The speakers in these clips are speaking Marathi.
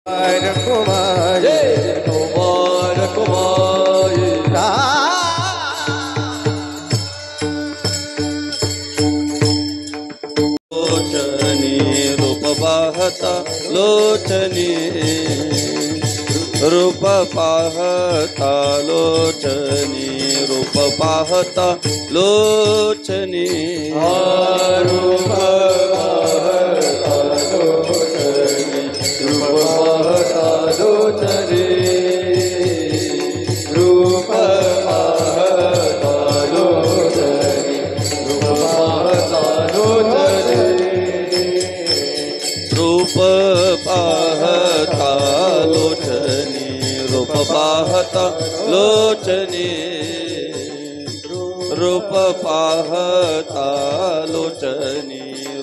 कुमार जय कुमार कुमार लोचनी रूप पाहता लोचनी रूप पाहता लोचनी रूप पाहता लोचनी रूप पाहता लोचनी रूप पाहता लोचनी रूप पाहता लोचनी रूप पाहता लोचनी रूप पाहता लोचनी रूप पाहता लोचनी रूप पाहता लोचनी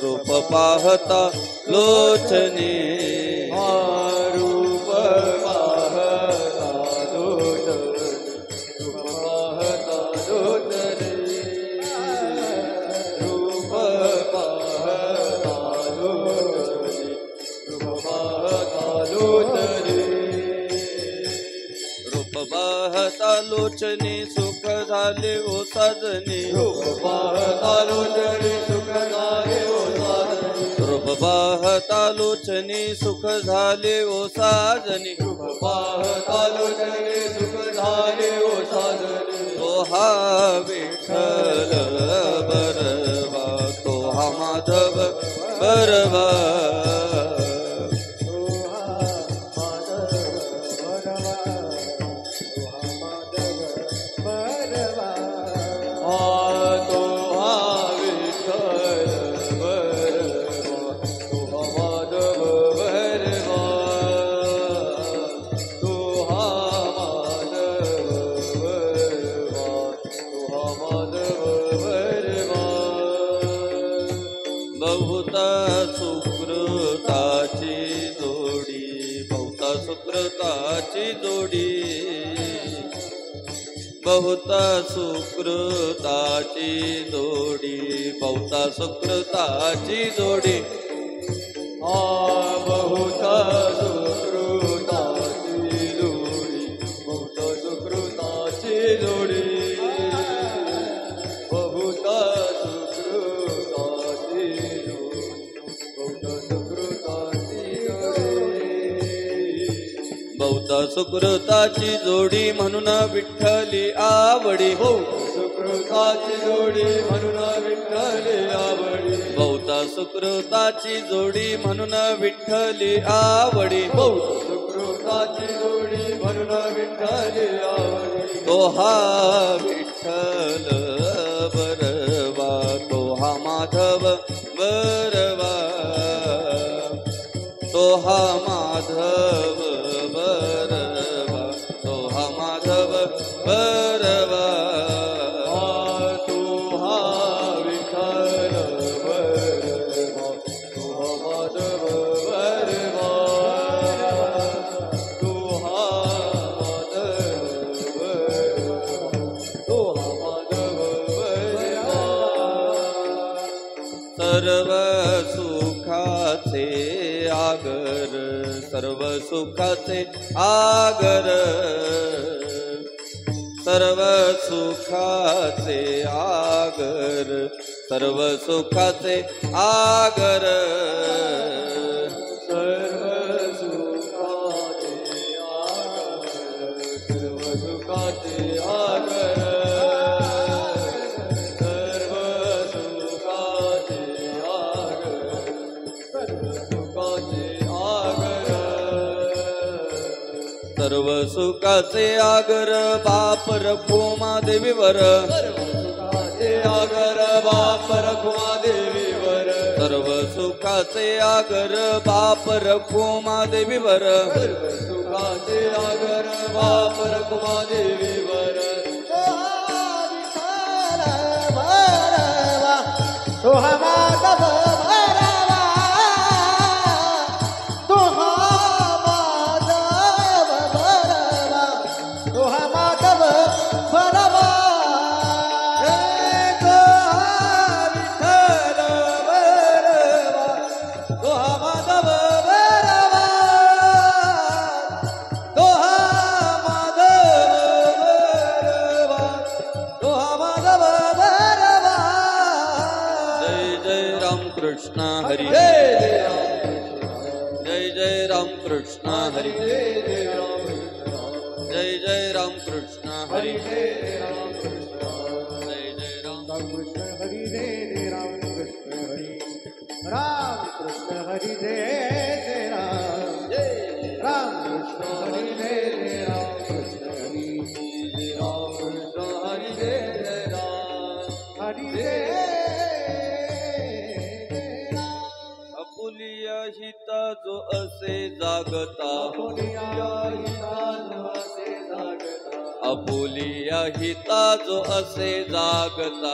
रूप पाहता लोचनी रूप पाहता लोचनी रूप पाहता लोचनी रूप पाहता लोचनी रूप पाहता लोचनी रूप पाहता लोचनी सुख झाले ओ साजनी रूप पाहता लोचनी सुख झाले ओ साजनी रूप पाहता लोचनी सुख झाले ओ साजनी रूप पाहता लोचनी सुख झाले ओ साजनी तो हा विठ्ठल बरवा तो हा माधव बरवा बहुता सुकृताची जोडी बहुता सुकृताची जोडी बहुता सुकृताची जोडी बहुता सुकृताची जोडी बहुता सुकृताची जोडी बहुता सुकृताची जोडी बहुता सुकृताची जोडी बहुता सुकृताची जोडी बहुता सुकृताची जोडी म्हणून विठ्ठली आवडी सुकृताची जोडी म्हणून विठ्ठली आवडी बहुता सुकृताची जोडी म्हणून विठ्ठली आवडी सुकृताची जोडी म्हणून विठ्ठली आवडी तो हा विठ्ठल बरवा तो हा माधव बरवा तो हा माधव बरवा तो हा माधव बरवा तू हा विठ्ठल बरवा तू हा माधव बरवा तू हा माधव बरवा तू हा माधव बरवा सर्व सुखाचे आगर सर्व सुखाचे आगर सर्व सुखाचे आगर सर्व सुखाचे आगर सर्व सुखाचे आगर सर्व सुखाचे आगर सर्व सुखाचे आगर सर्व सुखाचे आगर सर्व सुखाचे आगर बाप रखुमा देवीवर सुखाचे आगर बाप रखुमा देवीवर सर्व सुखाचे आगर बाप रखुमा देवीवर सुखाचे आगर बाप रखुमा देवीवर तो हा माधव बरवा तो हा माधव बरवा तो हा माधव बरवा तो हा विठ्ठल बरवा तो हा माधव बरवा हरी जय जय राम कृष्ण हरी जय जय राम कृष्ण हरी जय जय राम कृष्ण हरी जय जय राम कृष्ण हरी राम कृष्ण हरी जय जय राम कृष्ण हरी जय जय राम कृष्ण हरी हरी जय अपुलिया हिता जो असे जागता अपुलिया हिता जो असे जागता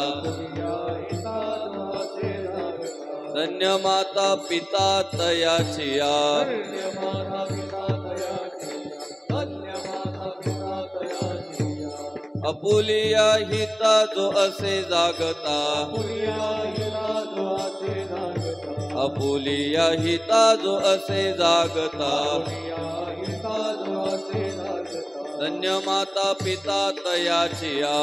धन्य माता पिता तयाचिया अपुलिया हिता जो असे जागता अपुलिया हिता जो असे जागता धन्य माता पिता तयाचिया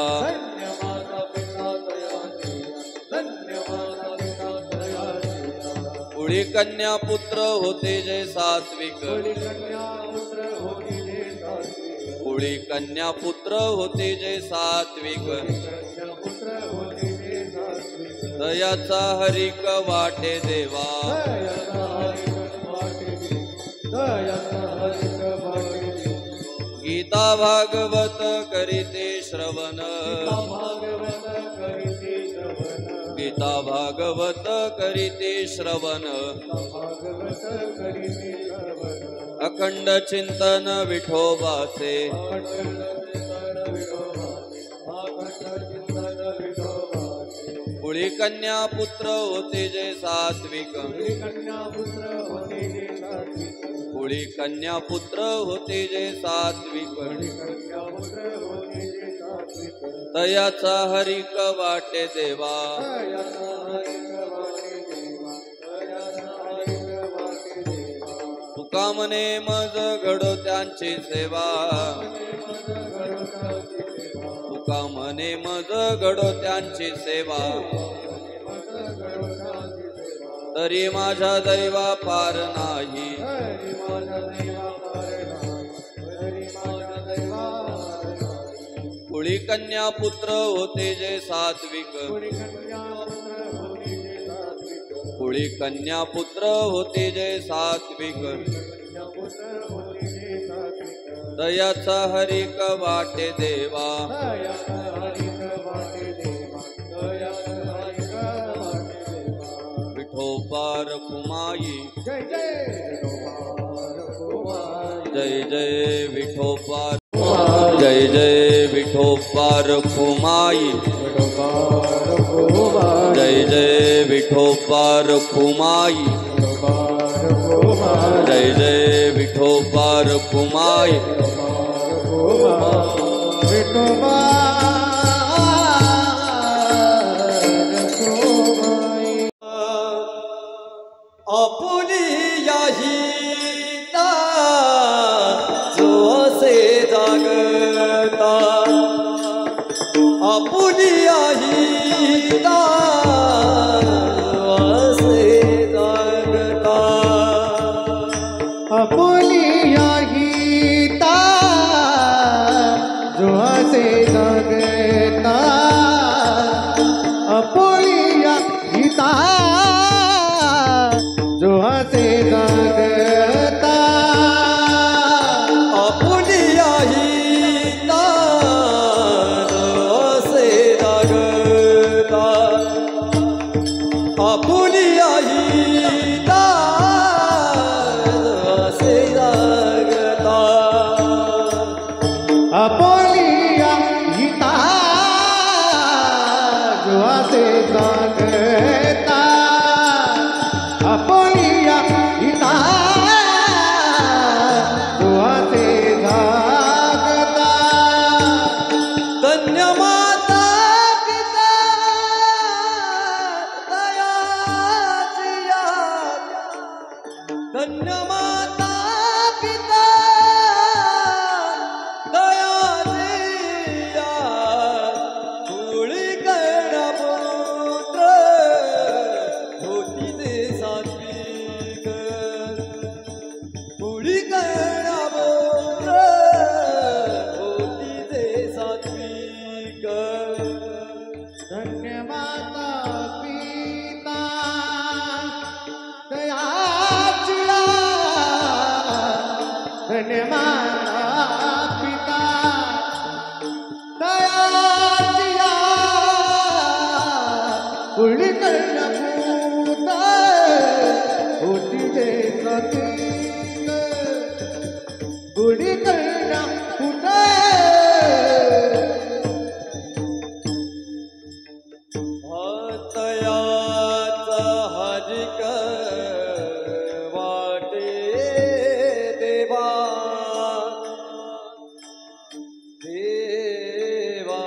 पुढी कन्या पुत्र होते जय सात्विक पुढी कन्या पुत्र होते जय सात्विक दयाचा हरिक वाटे देवा गीता भागवत करीते श्रवण गीता भागवत करीते श्रवण अखंड चिंतन विठोबाचे पुढी कन्या पुत्र होते जय सात्विक पुढी कन्या पुत्र होते जय सात्विक तयाचा हरिक वाटे देवा तुका मने मज घडो त्यांची सेवा तुका मने मज घडो त्यांची सेवा तरी माझ्या दैवा पार नाही पुढी कन्या पुत्र होते जय सात्विक पुढी कन्या पुत्र होते जय सात्विक दयाचा हरिक वाटे देवा विठोबार कुमाई जय जय विठोबार जय जय विठोबार कुमाई जय जय विठोबार कुमाई जय जय विठोबार कुमाई आपुलिया हिता जो असे जागता आपुलिया हिता जो असे जागता अपुलिया हिता जो असे जागता धन्य माता पिता दयाचिया कुळी कर्णभूत होती जे सती कुळी कर्णभूत तयाचा हरिक वाटे देवा देवा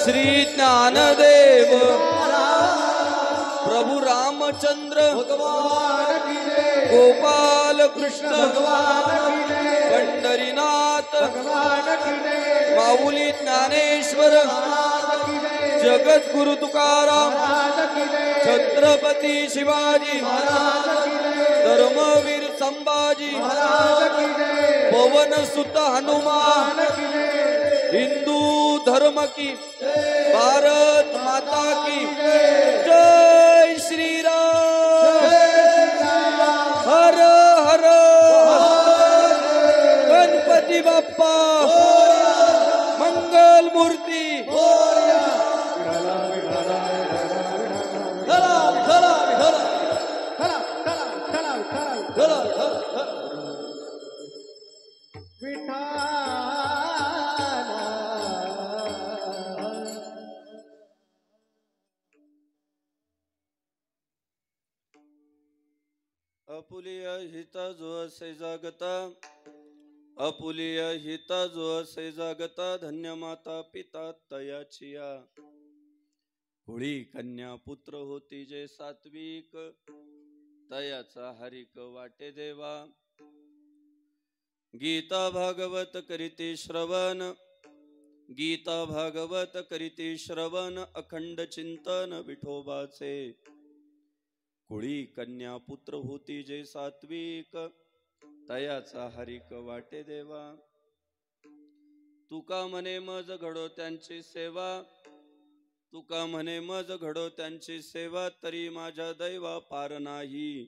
श्री ज्ञानदेव प्रभु रामचंद्र गोपाल कृष्ण पंढरीनाथ माऊली ज्ञानेश्वर जगद्गुरु तुकाराम छत्रपती शिवाजी धर्मवीर संभाजी पवन सुत हनुमान हिंदू धर्म की भारत माता की जय श्री राम हर हर गणपती बाप्पा मंगल मूर्ती अपुलिय हित जो असे जागता अपुलिय हित जो असे जागता धन्य माता पिता तयाचिया होळी कन्या पुत्र होती जे सात्विक तयाचा हरिक वाटे देवा गीता भागवत करीती श्रवण गीता भागवत करीती श्रवण अखंड चिंतन विठोबाचे कुळी कन्या पुत्र होती जे सात्विक तयाचा हरिक वाटे देवा तुका मने मज घडो त्यांची सेवा तुका म्हणे मज घडो त्यांची सेवा, तरी माझ्या दैवा पार नाही.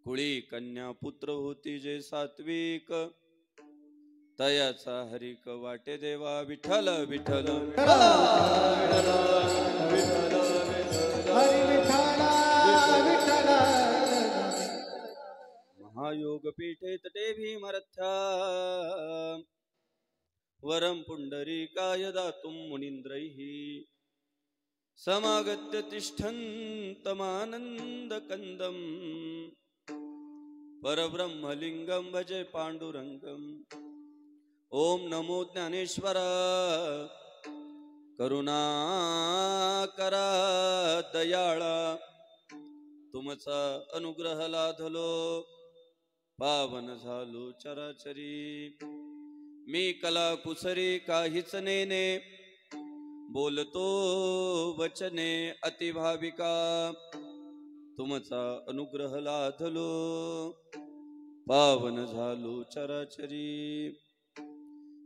कुळी कन्या पुत्र होती जे सात्विक, तयाचा हरिक वाटे देवा. विठ्ठल विठ्ठल हरी विठ्ठल विठ्ठल. महायोग पीठे तटे भीमरथ्या, वरम पुंडरीकाय दातुं मुनींद्रैः. समागत्य तिष्ठन्तमानन्दकन्दम्, परब्रह्मलिंगं भजे पांडुरंगम्. ओम नमो ज्ञानेश्वर करुणाकरा दयाळा, तुमचा अनुग्रह लाधलो पावन झालो चराचरी. मी कला कुसरी काहीच नेने, बोलतो वचने अतिभाविका. तुमचा अनुग्रह लाधलो पावन झालो चराचरी.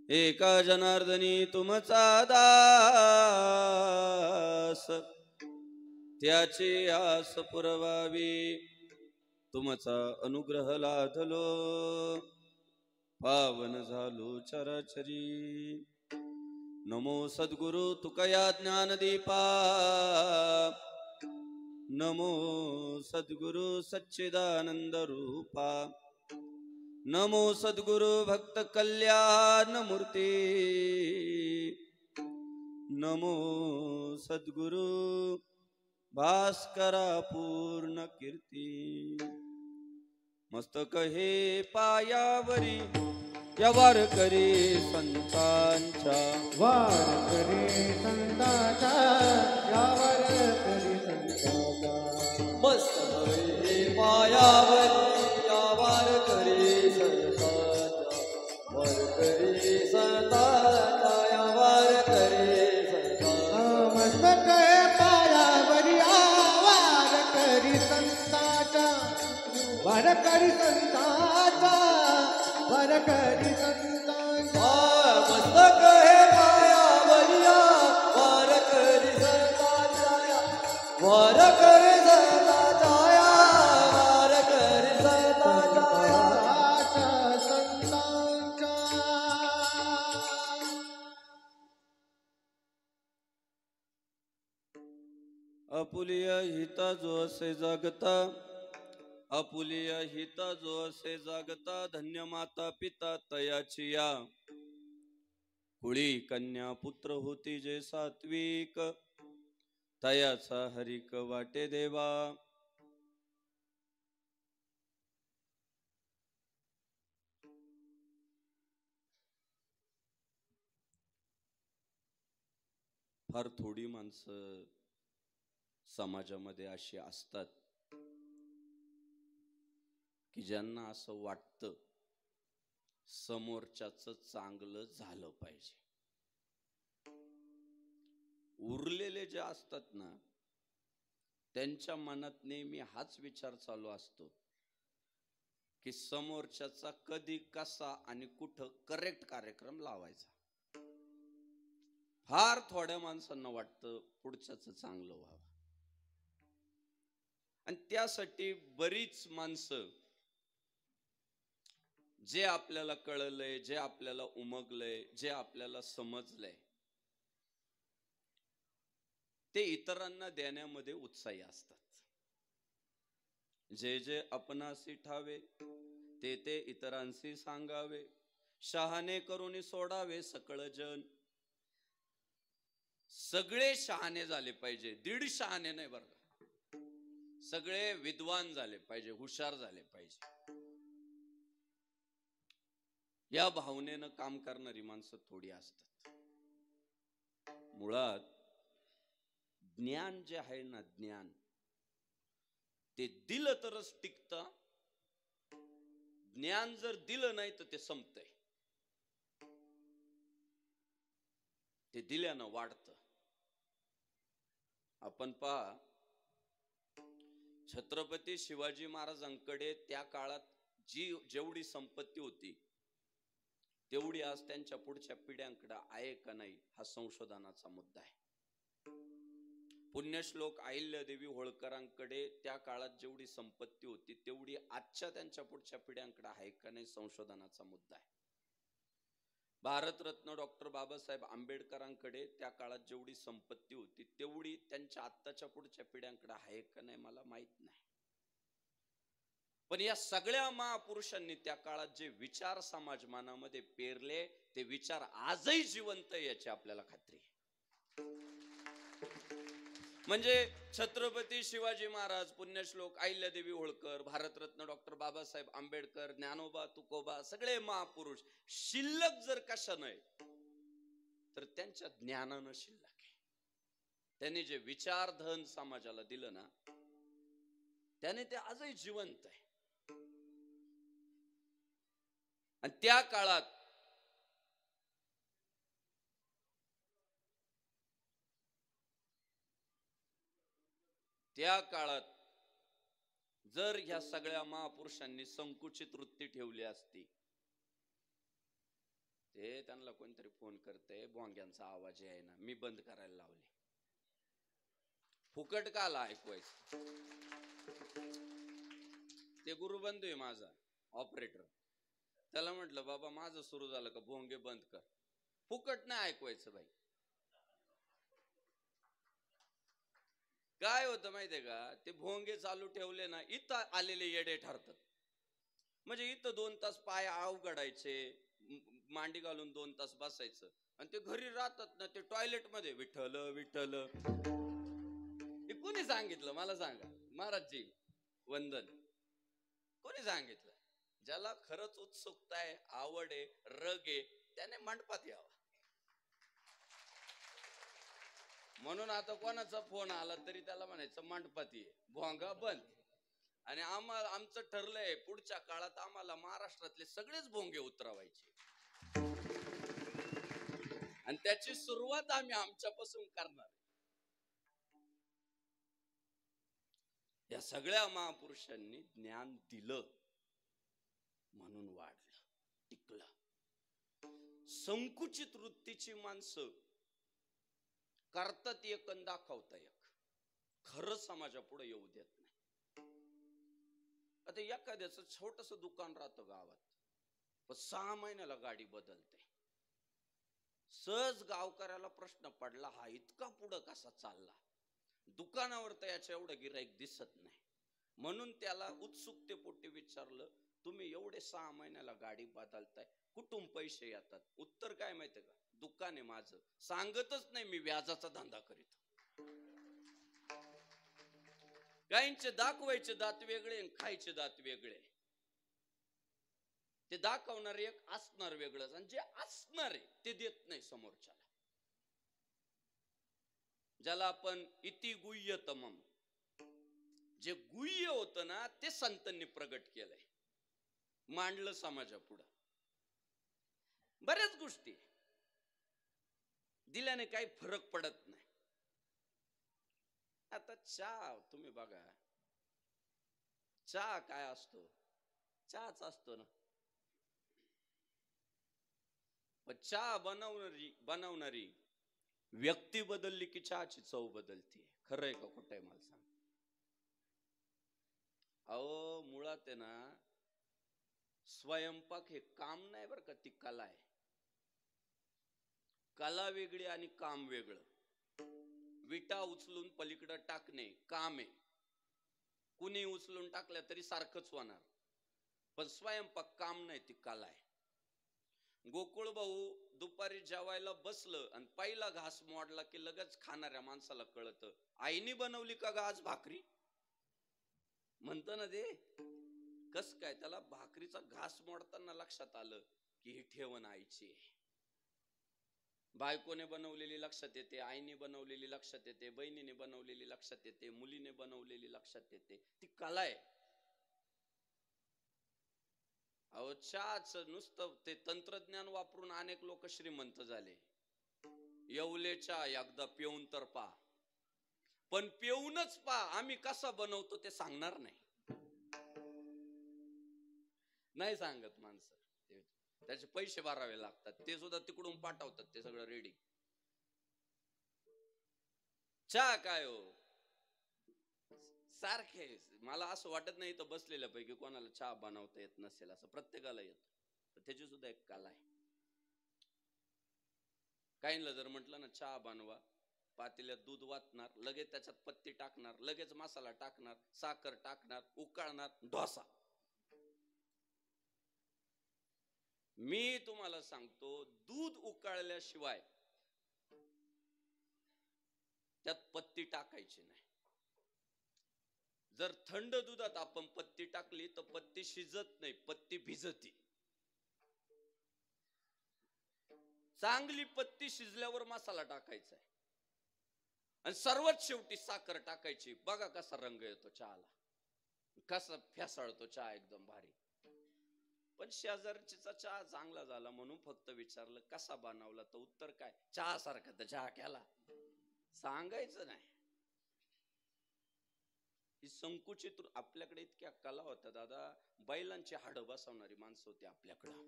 एका जनार्दनी तुमचा दास, त्याची आस पुरवावी. तुमचा अनुग्रह लाधलो पावन झालो चराचरी. नमो सद्गुरु तुकया ज्ञानदीपा, नमो सद्गुरु सच्चिदानंद रूपा. नमो सद्गुरु भक्त कल्याण मूर्ती, नमो सद्गुरु भास्करा पूर्ण कीर्ती. मस्तक हे पायावरी या वारकरी संतांच्या, वारकरी संतांच्या, या वारकरी संतांच्या. मस्तक हे पायावरी या वारकरी संतांच्या, वारकरी संतांच्या, या वारकरी संतांच्या. मस्तक हे पायावरी या वारकरी संतांच्या, वारकरी संतांच्या, वारकरी संतांच्या. मस्तक हे पायावरी या वारकरी संतांच्या, वारकरी संतांच्या, वारकरी संतांच्या. आपुलिया हिता जो असे जागता, आपुलिया हिता जो असे जागता. धन्य माता पिता तयाची या, कुळी कन्या पुत्र होती जे सात्विक, तयाचा हरिक वाटे देवा. फार थोडी माणसं समाजामध्ये अशी असतात की ज्यांना असं वाटतं समोरच्याचं चांगलं झालं पाहिजे. उरलेले जे असतात ना, त्यांच्या मनात नेहमी हाच विचार चालू असतो की समोरच्याचा कधी कसा आणि कुठं करेक्ट कार्यक्रम लावायचा. फार थोड्या माणसांना वाटतं पुढच्याचं चांगलं व्हावं, आणि त्यासाठी बरीच माणसं जे आपल्याला कळलंय, जे आपल्याला उमगलंय, जे आपल्याला समजलंय ते इतरांना देण्यामध्ये उत्साही असतात. जे जे आपणासी ठावे ते ते इतरांशी सांगावे, शहाणे करून सोडावे सकळ जन. सगळे शहाणे झाले पाहिजे, दीड शहाणे नाही बरं का, सगळे विद्वान झाले पाहिजे, हुशार झाले पाहिजे. या भावनेनं काम करणारी माणसं थोडी असतात. मुळात ज्ञान जे आहे ना, ज्ञान ते दिलं तरच टिकतं. ज्ञान जर दिलं नाही तर ते संपतंय. ते दिल्यानं वाढतं. आपण पहा, छत्रपती शिवाजी महाराजांकडे त्या काळात जेवढी संपत्ती होती तेवढी आज त्यांच्या पुढच्या पिढ्यांकडे आहे का नाही, हा संशोधनाचा मुद्दा आहे. पुण्यश्लोक अहिल्यादेवी होळकरांकडे त्या काळात जेवढी संपत्ती होती तेवढी आजच्या त्यांच्या पुढच्या पिढ्यांकडे आहे का नाही, संशोधनाचा मुद्दा आहे. भारतरत्न डॉक्टर बाबासाहेब आंबेडकरांकडे त्या काळात जेवढी संपत्ती होती तेवढी त्यांच्या आत्ताच्या पुढच्या पिढ्यांकडे आहे का नाही मला माहित नाही. पण या सगळ्या महापुरुषांनी त्या काळात जे विचार समाज मनामध्ये पेरले ते विचार आजही जिवंत आहे याची आपल्याला खात्री आहे. म्हणजे छत्रपती शिवाजी महाराज, पुण्यश्लोक अहिल्यादेवी होळकर, भारतरत्न डॉक्टर बाबासाहेब आंबेडकर, ज्ञानोबा तुकोबा, सगळे महापुरुष शिल्लक जर कशा नाही तर त्यांच्या ज्ञानानं शिल्लक आहे. त्यांनी जे विचारधन समाजाला दिलं ना त्याने ते आजही जिवंत आहे. आणि त्या काळात जर ह्या सगळ्या महापुरुषांनी संकुचित वृत्ती ठेवली असती, ते त्यांना कोणतरी फोन करते, भोंग्यांचा आवाज आहे ना, मी बंद करायला लावले. फुकट का आला ऐकवायचं? ते गुरुबंधू आहे माझा ऑपरेटर, त्याला म्हटलं बाबा माझं सुरू झालं का भोंगे बंद कर. फुकट नाही ऐकवायचं भाई. काय होतं माहितीये का, ते भोंगे चालू ठेवले ना इथं आलेले येडे ठरतात. म्हणजे इथं 2 तास पाय अवघडायचे, मांडी घालून 2 तास बसायचं, आणि ते घरी राहतात ना ते टॉयलेट मध्ये विठ्ठल विठ्ठल. हे कोणी सांगितलं मला सांगा महाराजजी, वंदन. कोणी सांगितलं? ज्याला खरंच उत्सुकता आहे, आवड आहे, रग आहे, त्याने मंडपात यावं. म्हणून आता कोणाचा फोन आला तरी त्याला म्हणायचं मंडपात ये, भोंगा बंद. आणि आमचं ठरलंय पुढच्या काळात आम्हाला महाराष्ट्रातले सगळेच भोंगे उतरवायचे, आणि त्याची सुरुवात आम्ही आमच्यापासून करणार. या सगळ्या महापुरुषांनी ज्ञान दिलं म्हणून वाढलं, टिकलं. संकुचित वृत्तीची माणसं करतात एक आणि दाखवता एक, खरं समाजापुढे येऊ देत नाही. आता एखाद्याचं छोटस दुकान राहतं गावात, पण 6 महिन्याला गाडी बदलते. सहज गावकऱ्याला प्रश्न पडला, हा इतका पुढं कसा चालला? दुकानावर तर याच्या एवढं गिराईक दिसत नाही. म्हणून त्याला उत्सुकतेपोटी विचारलं, तुम्ही एवढे 6 महिन्याला गाडी बदलताय, कुठून पैसे येतात? उत्तर काय माहितीये का, दुकान आहे माझं, सांगतच नाही मी व्याजाचा धंदा करीत. गायींचे दाखवायचे दात वेगळे, खायचे दात वेगळे. ते दाखवणार एक, असणार वेगळंच, आणि जे असणार आहे ते देत नाही समोरच्याला. ज्याला आपण इति गुह्यतमम, जे गुह्य होतं ना ते संतांनी प्रगट केलंय, मांडलं समाजापुढं. बऱ्याच गोष्टी दिल्याने काही फरक पडत नाही. आता चहा तुम्ही बघा, चहा काय असतो? चहाच असतो ना. पण चहा बनवणारी व्यक्ती बदलली की चहाची चव बदलते. खरं आहे का खोटं आहे मला सांग? अहो मुळात आहे ना, स्वयंपाक हे काम नाही बरं का, ती कला आहे. कला वेगळी आणि काम वेगळं. विटा उचलून पलीकडे टाकणे काम आहे, कुणी उचलून टाकल्या तरी सारखंच होणार. पण स्वयंपाक काम नाही, ती कला आहे. गोकुळ भाऊ दुपारी जेवायला बसलं आणि पहिला घास मोडला की लगेच खाणाऱ्या माणसाला कळतं, आईनी बनवली का ग आज भाकरी? म्हणतं ना ते. कस काय? त्याला भाकरीचा घास मोडताना लक्षात आलं की ही ठेवण आईची आहे. बायकोने बनवलेली लक्षात येते, आईने बनवलेली लक्षात येते, बहिणीने बनवलेली लक्षात येते, मुलीने बनवलेली लक्षात येते. ती कला आहे. अहो चहाच नुसतं ते तंत्रज्ञान वापरून अनेक लोक श्रीमंत झाले. येवले चहा एकदा पिऊन तर पहा, पण पिऊनच पहा, आम्ही कसा बनवतो ते सांगणार नाही. नाही सांगत माणसं, त्याचे पैसे भरावे लागतात, ते सुद्धा तिकडून पाठवतात, ते सगळं रेडी. चहा काय हो सारखे. मला असं वाटत नाही तर बसलेल्या पैकी कोणाला चहा बनवता येत नसेल, असं प्रत्येकाला येत. त्याची सुद्धा एक कला आहे. काहींना जर म्हटलं ना चहा बनवा, पातेल्यात दूध वाटणार, लगेच त्याच्यात पत्ती टाकणार, लगेच मसाला टाकणार, साखर टाकणार, उकळणार, ढोसा. मी तुम्हाला सांगतो, दूध उकळल्याशिवाय त्यात पत्ती टाकायची नाही. जर थंड दुधात आपण पत्ती टाकली तर पत्ती शिजत नाही, पत्ती भिजती. चांगली पत्ती शिजल्यावर मसाला टाकायचा आहे आणि सर्वात शेवटी साखर टाकायची. बघा कसा रंग येतो चहाला, कसा फेसाळतो चहा, एकदम भारी. पण शेजारचीचा चहा चांगला झाला म्हणून फक्त विचारलं कसा बनवला, तर उत्तर काय, चहा सारखा तर चहा केला. सांगायचं नाही. ही संकुचित, आपल्याकडे इतक्या कला होत्या दादा. बैलांची हाडं बसवणारी माणसं होती आपल्याकडं.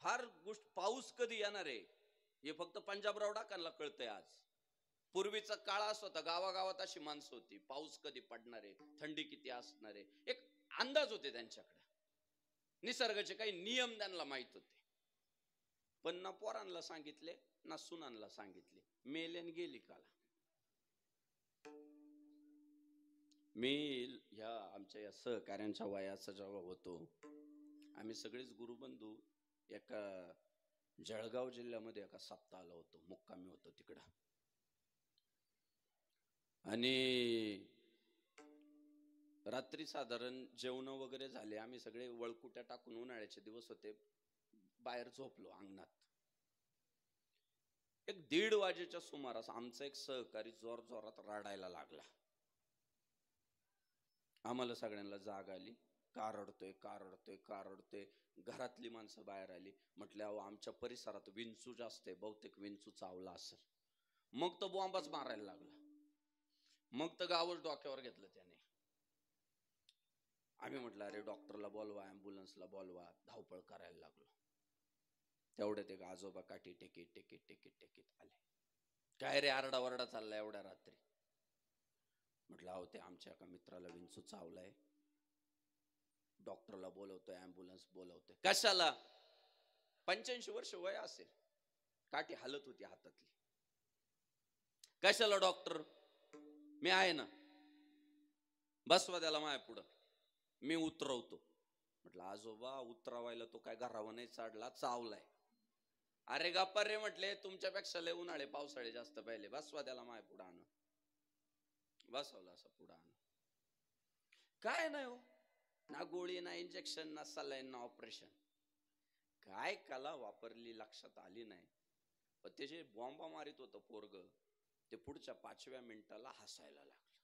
फार गोष्ट. पाऊस कधी येणार आहे हे फक्त पंजाबराव डाकांना कळतंय आज. पूर्वीचा काळ असं होता, गावागावात अशी माणसं होती, पाऊस कधी पडणार आहे, थंडी किती असणार आहे, एक अंदाज होते त्यांच्याकडे. निसर्गाचे काही नियम त्यांना माहित होते. पण ना पोरांना सांगितले ना सुनांना सांगितले. मेल्यान गेली काला. मी ह्या आमच्या या सहकार्यांच्या वयाचा जेव्हा होतो, आम्ही सगळेच गुरुबंधू एका जळगाव जिल्ह्यामध्ये एका सप्ताहाला होतो, मुक्कामी होतो तिकडं. आणि रात्री साधारण जेवण वगैरे झाले, आम्ही सगळे वळकुट्या टाकून, उन्हाळ्याचे दिवस होते, बाहेर झोपलो अंगणात. एक 1:30 वाजेच्या सुमारास आमचा एक सहकारी जोर जोरात रडायला लागला. आम्हाला सगळ्यांना जाग आली. का रडतोय का रडतोय का रडतोय. घरातली माणसं बाहेर आली. म्हटलं अहो आमच्या परिसरात विंचू जास्त आहे, बहुतेक विंचू चावला असेल. मग तो बॉम्बच मारायला लागला. मग तर गावच डोक्यावर घेतलं त्याने. आम्ही म्हटलं अरे डॉक्टरला बोलवा, ॲम्ब्युलन्सला बोलवा, धावपळ करायला लागलो. तेवढ्यात एक आजोबा काठी टेकीत टेकीत टेकीत टेकीत आले. काय रे आरडाओरडा चाललाय एवढ्या रात्री. म्हटलं अहो ते आमच्या एका मित्राला विंचू चावलाय, डॉक्टरला बोलवतोय, ॲम्ब्युलन्स बोलवतोय. कशाला? 85 वर्ष वय असेल. काठी हालत होती हातातली. कशाला डॉक्टर? मी आहे ना, बसवा त्याला माय पुढं, मी उतरवतो. म्हटलं आजोबा उतरवायला तो काय घरावर नाही चढला, चावलाय. अरे गप्पा रे म्हटले, तुमच्यापेक्षा लय उन्हाळे पावसाळे जास्त पाहिले, बसवा त्याला माय पुढं आणा. बसवलं असं पुढं आणा. काय नाही हो, ना गोळी ना इंजेक्शन ना सलाईन ना ऑपरेशन. काय कला वापरली लक्षात आली नाही. पण ते जे बॉम्बा मारित होतं पोरग, ते पुढच्या 5व्या मिनिटाला हसायला लागलं.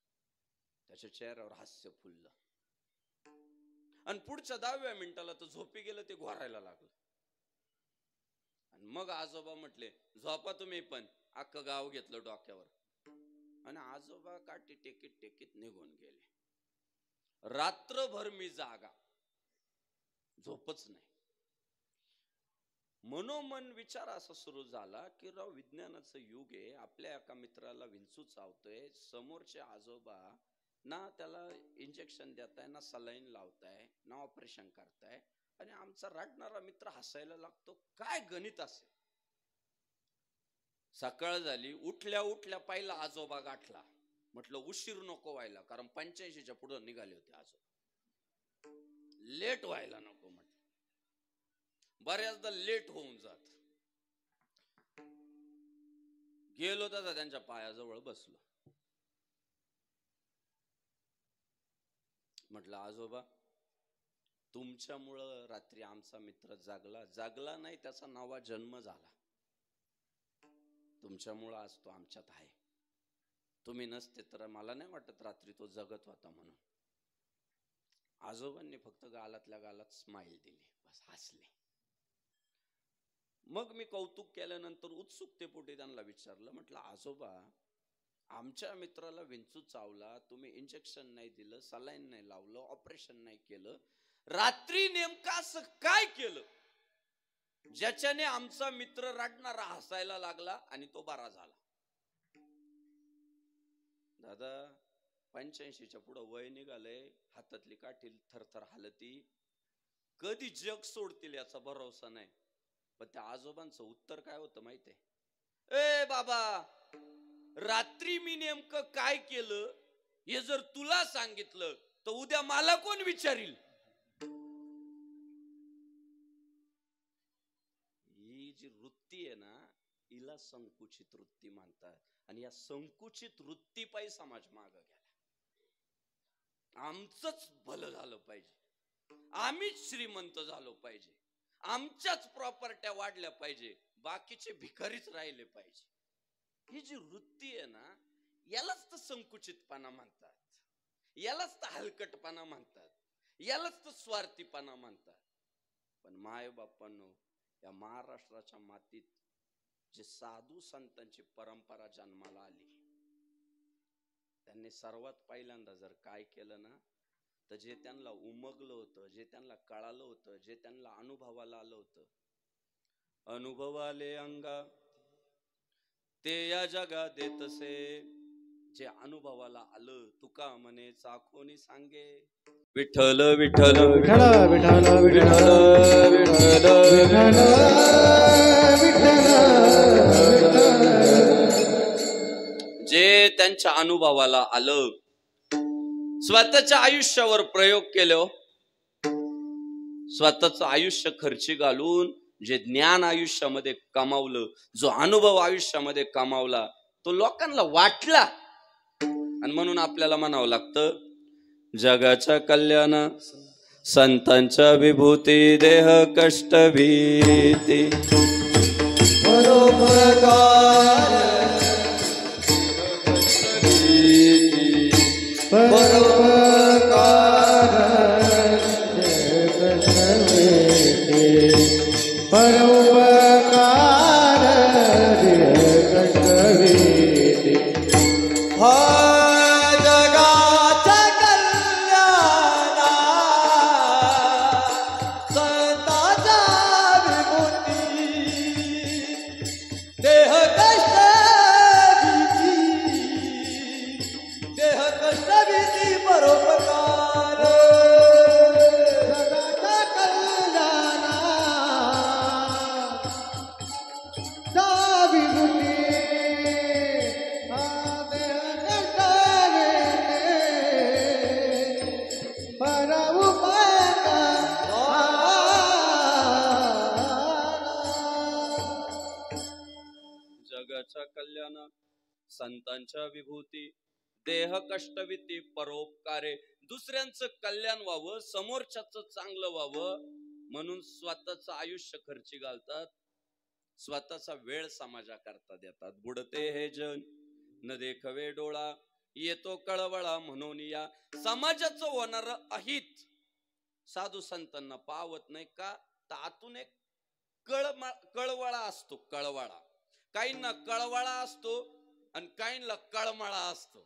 त्याच्या चेहऱ्यावर हास्य फुललं. आणि पुढच्या 10व्या मिनिटाला तर झोपी गेलं, ते घोरायला लागलं. आणि मग आजोबा म्हटले झोपा तुम्ही पण. अख्खं गाव घेतलं डोक्यावर आणि आजोबा काठी टेकीत टेकीत निघून गेले. रात्रभर मी जागा, झोपच नाही. मनोमन विचार असा सुरू झाला की राव विज्ञानाचं युग आहे, आपल्या एका मित्राला विंचू चावतोय, समोरचे आजोबा ना त्याला इंजेक्शन देताय, ना सलाईन लावताय, ना ऑपरेशन करताय, आणि आमचा रडणारा मित्र हसायला लागतो. काय गणित असेल. सकाळ झाली, उठल्या उठल्या पहिला आजोबा गाठला. म्हटलं उशीर नको व्हायला, कारण 85च्या पुढे निघाले होते आजोबा, लेट व्हायला नको म्हटलं. बऱ्याचदा लेट होऊन जात. गेलो तसा त्यांच्या पायाजवळ बसलो. म्हटलं आजोबा तुमच्यामुळं रात्री आमचा मित्र जागला, जागला नाही त्याचा नवा जन्म झाला. तुमच्यामुळं आज तो आमच्यात आहे. तुम्ही नसते तर मला नाही वाटत रात्री तो जगत होता म्हणून. आजोबांनी फक्त गालातल्या गालात स्माइल दिली, बस हसले. मग मी कौतुक केल्यानंतर उत्सुकतेपोटी त्यांना विचारलं, म्हटलं आजोबा आमच्या मित्राला विंचू चावला, तुम्ही इंजेक्शन नाही दिलं, सलाईन नाही लावलं, ऑपरेशन नाही केलं, रात्री नेमकं असं काय केलं ज्याच्याने आमचा मित्र रडणारा हसायला लागला आणि तो बरा झाला? दादा 85च्या पुढं वय निघालंय, हातातली काठी थरथर हालती, कधी जग सोडतील याचा भरोसा नाही. पण त्या आजोबांचं उत्तर काय होतं माहितीये? ए बाबा, रात्री मी नेमकं काय केलं हे जर तुला सांगितलं तर उद्या मला कोण विचारील? ही जी वृत्ती आहे ना, हिला संकुचित वृत्ती म्हणतात. आणि या संकुचित वृत्ती पायी समाज माग गेला. आमचंच भलं झालं पाहिजे, आम्हीच श्रीमंत झालो पाहिजे, आमच्याच प्रॉपर्ट्या वाढल्या पाहिजे, बाकीचे भिकारीच राहिले पाहिजे. ही जी वृत्ती आहे ना, यालाच तर संकुचितपणा म्हणतात, यालाच तर हलकटपणा म्हणतात, यालाच तर स्वार्थीपणा म्हणतात. पण माय बापांनो, या महाराष्ट्राच्या मातीत जे साधू संतांची परंपरा जन्माला आली, त्यांनी सर्वात पहिल्यांदा जर काय केलं ना, तर जे त्यांना उमगलं होतं, जे त्यांना कळालं होतं, जे त्यांना अनुभवाला आलं होतं, अनुभवाले अंगा ते या जगा देतसे, जे अनुभवाला आलं, तुका म्हणे चाखोनी सांगे, विठ्ठल विठ्ठल विठ्ठल विठ्ठल विठ्ठल विठ्ठल जे त्यांच्या अनुभवाला आलं, स्वतःच्या आयुष्यावर प्रयोग केलं, स्वतःचं आयुष्य खर्ची घालून जे ज्ञान आयुष्यामध्ये कमावलं, जो अनुभव आयुष्यामध्ये कमावला, तो लोकांना वाटला. आणि म्हणून आपल्याला म्हणावं लागतं, जगाच्या कल्याण संतांच्या विभूती, देह कष्ट भीती कल्याण संतांच्या विभूती, देह कष्टविती परोपकारे. दुसऱ्यांचं कल्याण व्हावं, समोरच्याचं चांगलं व्हावं म्हणून स्वतःचं आयुष्य खर्ची घालतात, स्वतःचा वेळ समाजाकरता देतात. बुडते हे जन न देखवे डोळा, येतो कळवळा म्हणून या. समाजाचं होणार अहित साधू संतांना पावत नाही का? तर आतून एक कळवळा असतो, कळवळा. काहींना कळवळा असतो आणि काहींना कळमळा असतो.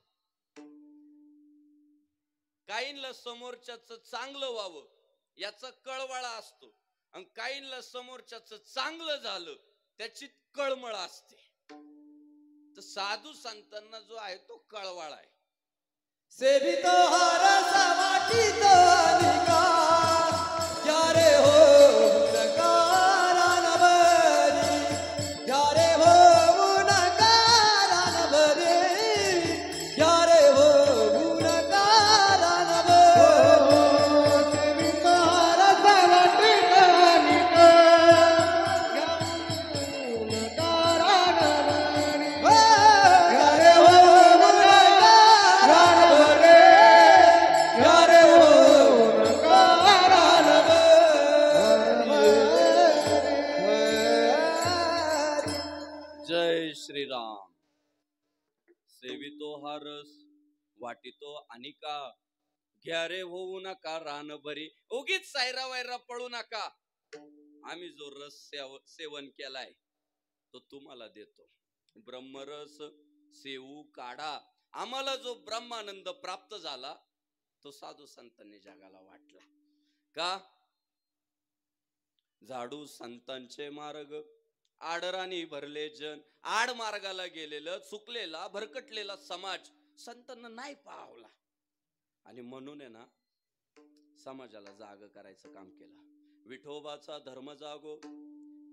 काहींना समोरच्याच चांगलं व्हावं याचा कळवळा असतो आणि काहींना समोरच्याच चांगलं झालं त्याची कळमळ असते. तर साधू संतांना जो आहे तो कळवळा आहे. सेवितो हरस वाटितो निका, यारे हो श्रीराम. सेवितो हारस वाटितो अनिका, घ्या रे होऊ नका रान बरी. उगीच सायरा वायरा पळू नका. आम्ही जो रस सेवन केलाय तो तुम्हाला देतो. ब्रह्मरस सेवू काढा. आम्हाला जो ब्रह्मानंद प्राप्त झाला तो साधू संतांनी जगाला वाटला. का? झाडू संतांचे मार्ग, आडराणी भरले जन. आड मार्गाला गेलेलं, चुकलेला, भरकटलेला समाज संतांना नाही पावला. आणि म्हणून आहे ना समाजाला जाग करायचं काम केलं. विठोबाचा धर्म जागो,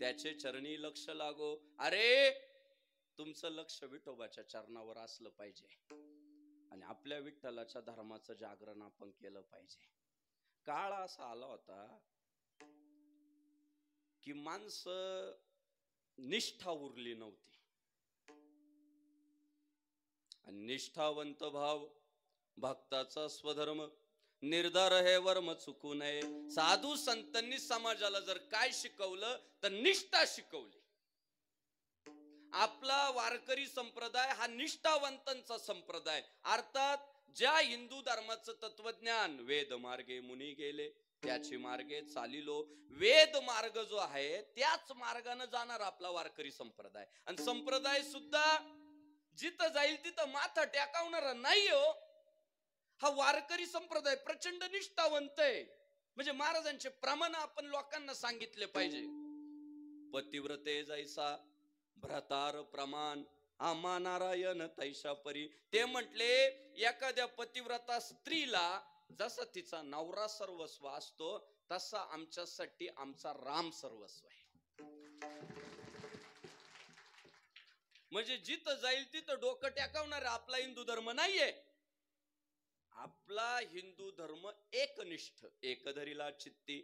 त्याचे चरणी लक्ष लागो. अरे तुमचं लक्ष विठोबाच्या चरणावर असलं पाहिजे आणि आपल्या विठ्ठलाच्या धर्माचं जागरण आपण केलं पाहिजे. काळ असा आला होता की माणसं निष्ठा उरली नव्हती. आणि निष्ठावंत भाव भक्ताचा स्वधर्म निर्धार हे वर्म चुकू नये. साधू संतांनी समाजाला जर काय शिकवलं तर निष्ठा शिकवली. आपला वारकरी संप्रदाय हा निष्ठावंतांचा संप्रदाय. अर्थात ज्या हिंदू धर्माचं तत्वज्ञान वेद मार्गे मुनी गेले त्याची मार्गे चालिलो. वेद मार्ग जो आहे त्याच मार्गाने जाणार आपला वारकरी संप्रदाय. आणि संप्रदाय सुद्धा जिथं जाईल तिथं माथा टेकावणारा नाही हो. हा वारकरी संप्रदाय प्रचंड निष्ठावंत आहे. म्हणजे महाराजांचे प्रमाण आपण लोकांना सांगितले पाहिजे. पतिव्रते जैसा भ्रतार प्रमाण आम्हा नारायण तैशा परी. ते म्हटले एखाद्या पतिव्रता स्त्रीला जसा तिचा नवरा सर्वस्व असतो तसा आमच्यासाठी आमचा राम सर्वस्व आहे. म्हणजे जिथं जाईल तिथं डोकं टेकावणार आपला हिंदू धर्म नाहीये. आपला हिंदू धर्म एकनिष्ठ. एक धरीला चित्ती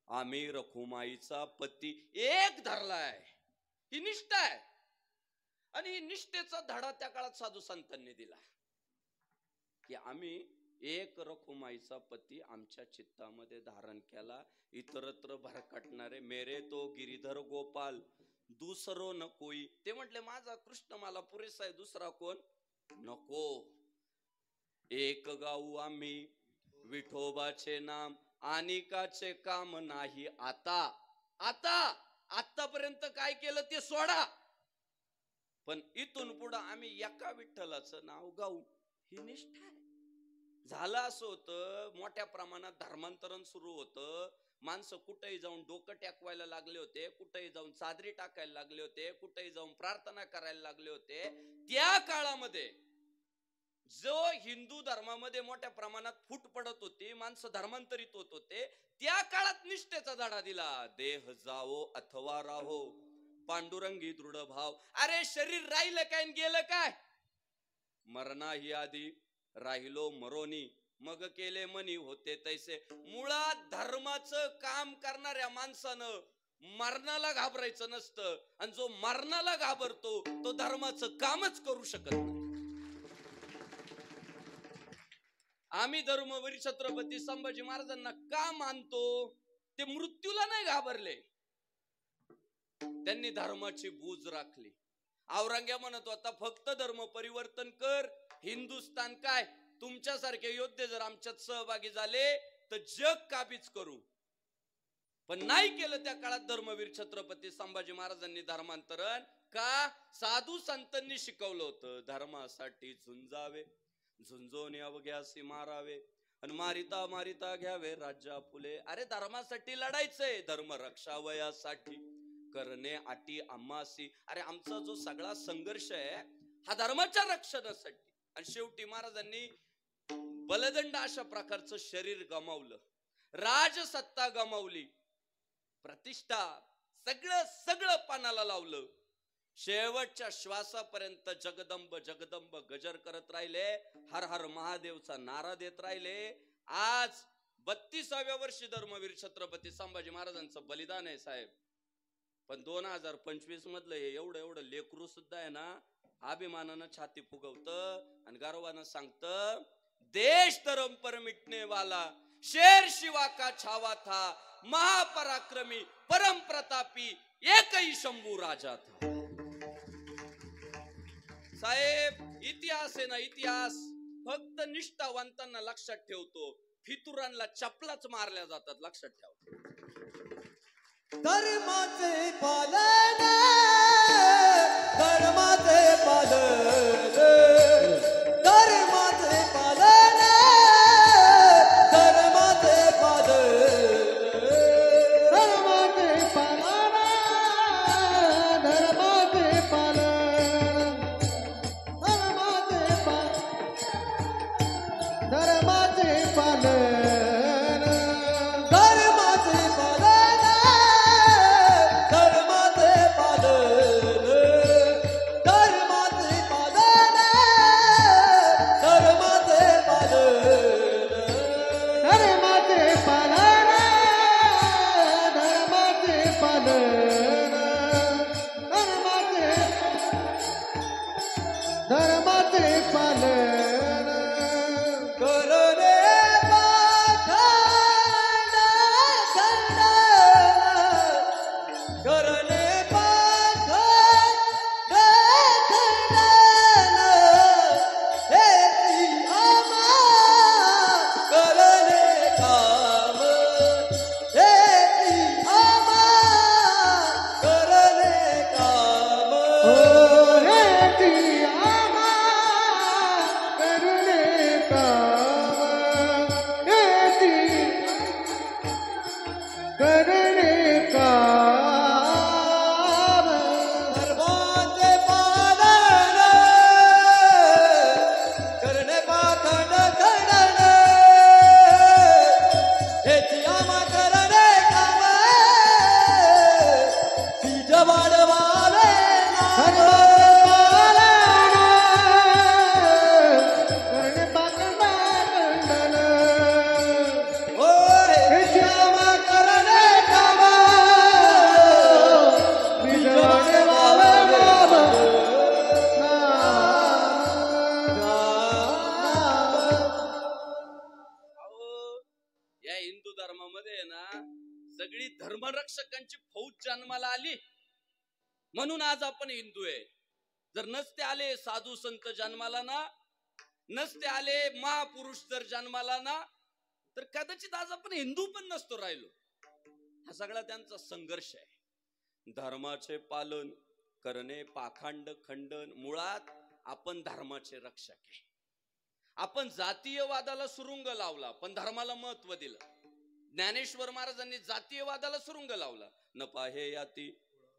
आम्ही रखुमाईचा पती एक धरलाय. ही निष्ठा आहे. आणि ही निष्ठेचा धडा त्या काळात साधू संतांनी दिला की आम्ही एक रखुमाईचा पती आमच्या चित्तामध्ये धारण केला. इतरत्र भरकटणारे मेरे तो गिरीधर गोपाल दुसरो न कोई. ते म्हटले माझा कृष्ण मला पुरेसा आहे, दुसरा कोण नको. एक गाऊ आम्ही विठोबाचे नाम अनिकाचे काम नाही. आतापर्यंत काय केलं ते सोडा, पण इथून पुढे आम्ही एका विठ्ठलाचं नाव गाऊ. ही निष्ठा आहे. झालं असं होतं मोठ्या प्रमाणात धर्मांतरण सुरू होतं. माणसं कुठेही जाऊन डोकं टेकवायला लागले होते, कुठेही जाऊन चादरी टाकायला लागले होते, कुठेही जाऊन प्रार्थना करायला लागले होते. त्या काळामध्ये जो हिंदू धर्मामध्ये मोठ्या प्रमाणात फूट पडत होती, माणसं धर्मांतरित होत होते, त्या काळात निष्ठेचा धडा दिला. देह जावो अथवा राहो पांडुरंगी दृढ भाव. अरे शरीर राहिलं काय गेलं काय, मरणा ही आधी राहिलो मरोनी मग केले मनी होते तैसे. मुळात धर्माचं काम करणाऱ्या माणसानं मरणाला घाबरायचं नसतं. आणि जो मरणाला घाबरतो तो धर्माचं कामच करू शकत नाही. आम्ही धर्मवीर छत्रपती संभाजी महाराजांना का मानतो? ते मृत्यूला नाही घाबरले, त्यांनी धर्माची बूज राखली. औरंग्या म्हणत होता फक्त धर्म परिवर्तन कर, हिंदुस्थान काय तुमच्यासारखे योद्धे जर आमच्यात सहभागी झाले तर जग काबीज करू. पण नाही केलं त्या काळात धर्मवीर छत्रपती संभाजी महाराजांनी धर्मांतरण. का? साधू संतांनी शिकवलं होतं धर्मासाठी झुंजावे, झुंजोनी अवघ्यासी मारावे आणि मारिता मारिता घ्यावे राज्या फुले. अरे धर्मासाठी लढायचंय, धर्म रक्षावयासाठी करणे अटी आम्हासी. अरे आमचा जो सगळा संघर्ष आहे हा धर्माच्या रक्षणासाठी. आणि शेवटी महाराजांनी बलदंड अशा प्रकारचं शरीर गमावलं, राजसत्ता गमावली, प्रतिष्ठा सगळं पानाला लावलं. शेवटच्या श्वासापर्यंत जगदंब जगदंब गजर करत राहिले, हर हर महादेवचा नारा देत राहिले. आज 32व्या वर्षी धर्मवीर छत्रपती संभाजी महाराजांचं बलिदान आहे साहेब. पण 2025 मधलं हे एवढं लेकरू सुद्धा आहे ना, अभिमानानं छाती फुगवतं आणि गर्वानं सांगतं देश धर्म पर मिटने वाला शेर शिवा का छावा था, महापराक्रमी परम प्रतापी एक ही शंभू राजा था. साहेब इतिहास आहे ना, इतिहास फक्त निष्ठावंतांना लक्षात ठेवतो, फितुरांना चपलाच मारल्या जातात, लक्षात ठेवा. धर्माचे पालन, धर्माचे पालन, धर्माचे पालन, धर्माचे पालन, धर्माचे पालन, धर्माचे पालन, धर्माचे पालन, धर्मामध्ये ना सगळी धर्मरक्षकांची फौज जन्माला आली, म्हणून आज आपण हिंदू आहे. जर नसते आले साधू संत जन्माला ना, नसते आले महापुरुष जर जन्माला ना, तर कदाचित आज आपण हिंदू पण नसतो राहिलो. हा सगळा त्यांचा संघर्ष आहे. धर्माचे पालन करणे, पाखंड खंडन. मुळात आपण धर्माचे रक्षक आहे. आपण जातीयवादाला सुरुंग लावला पण धर्माला महत्व दिलं. ज्ञानेश्वर महाराजांनी जातीयवादाला सुरुंग लावला. न पाहे याती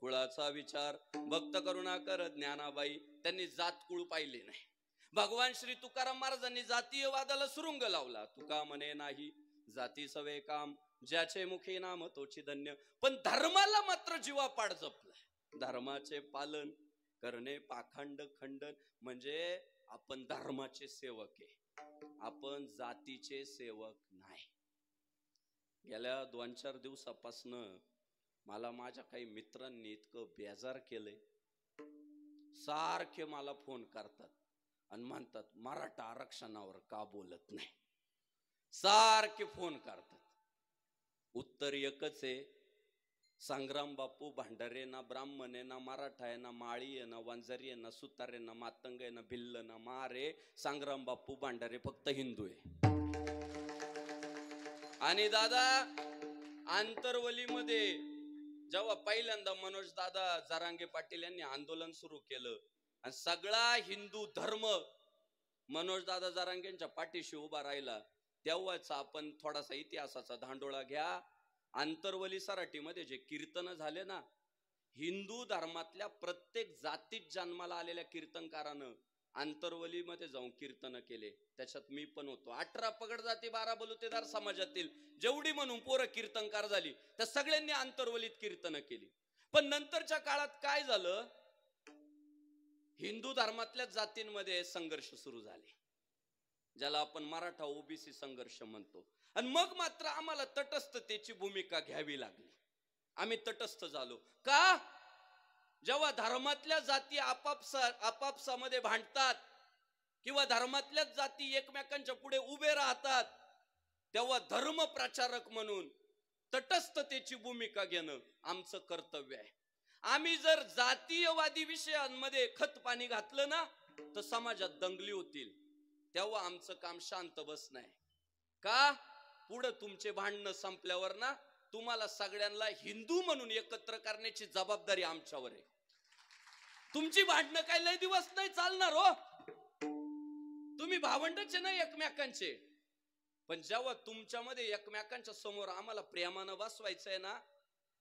कुळाचा विचार, भक्त करुणा कर ज्ञानाबाई. त्यांनी जात कुळ पाहिले नाही. भगवान श्री तुकाराम महाराजांनी जातीयवादाला सुरुंग लावला. तुका म्हणे नाही जाती सवे काम, ज्याचे मुखी नाम तोची धन्य. पण धर्माला मात्र जीवापाड जपलं. धर्माचे पालन करणे, पाखंड खंडन. म्हणजे आपण धर्माचे सेवक आहे, आपण जातीचे सेवक नाही. गेल्या 2-4 दिवसापासून मला माझ्या काही मित्रांनी इतकं बेजार केलंय. सारखे मला फोन करतात आणि म्हणतात मराठा आरक्षणावर का बोलत नाही. सारखे फोन करतात. उत्तर एकच आहे, संग्राम बापू भांडारे ना, ब्राह्मण आहे ना, मराठा आहे ना, माळी आहे ना, वंजारी आहे ना, सुतार आहे ना, मातंग आहे ना, भिल्ल ना, मार आहे. संग्राम बापू भांडारे फक्त हिंदू आहे. आणि दादा आंतरवलीमध्ये जेव्हा पहिल्यांदा मनोज दादा जरांगे पाटील यांनी आंदोलन सुरू केलं आणि सगळा हिंदू धर्म मनोज दादा जरांगेंच्या पाठीशी उभा राहिला, तेव्हाच आपण थोडासा इतिहासाचा धांडोळा घ्या. आंतरवली सराटीमध्ये जे कीर्तन झाले ना, हिंदू धर्मातल्या प्रत्येक जातीत जन्माला आलेल्या कीर्तनकारानं आंतरवलीमध्ये जाऊन कीर्तन केले. त्याच्यात मी पण होतो. 18 पगड जाती 12 बलुतेदार समाजातील जेवढी म्हणून पोरं कीर्तनकार झाली त्या सगळ्यांनी आंतरवलीत कीर्तन केली. पण नंतरच्या काळात काय झालं, हिंदू धर्मातल्या जातींमध्ये संघर्ष सुरू झाले, ज्याला आपण मराठा ओबीसी संघर्ष म्हणतो. आणि मग मात्र आम्हाला तटस्थतेची भूमिका घ्यावी लागली. आम्ही तटस्थ झालो. का? जेव्हा धर्मातल्या जाती आपापसामध्ये भांडतात किंवा धर्मातल्याच जाती एकमेकांच्या पुढे उभे राहतात, तेव्हा धर्म प्रचारक म्हणून तटस्थतेची भूमिका घेणं आमचं कर्तव्य आहे. आम्ही जर जातीयवादी विषयांमध्ये खत पाणी घातलं ना, तर समाजात दंगली होतील. तेव्हा आमचं काम शांत बसणं आहे. का? पुढे तुमचे भांडणं संपल्यावर ना, तुम्हाला सगळ्यांना हिंदू म्हणून एकत्र करण्याची जबाबदारी आमच्यावर आहे. तुमची भांडणं काय लय दिवस नाही चालणार हो. तुम्ही भावंडचे नाही एकमेकांचे. पण जेव्हा तुमच्यामध्ये एकमेकांच्या समोर आम्हाला प्रेमानं बसवायचंय ना,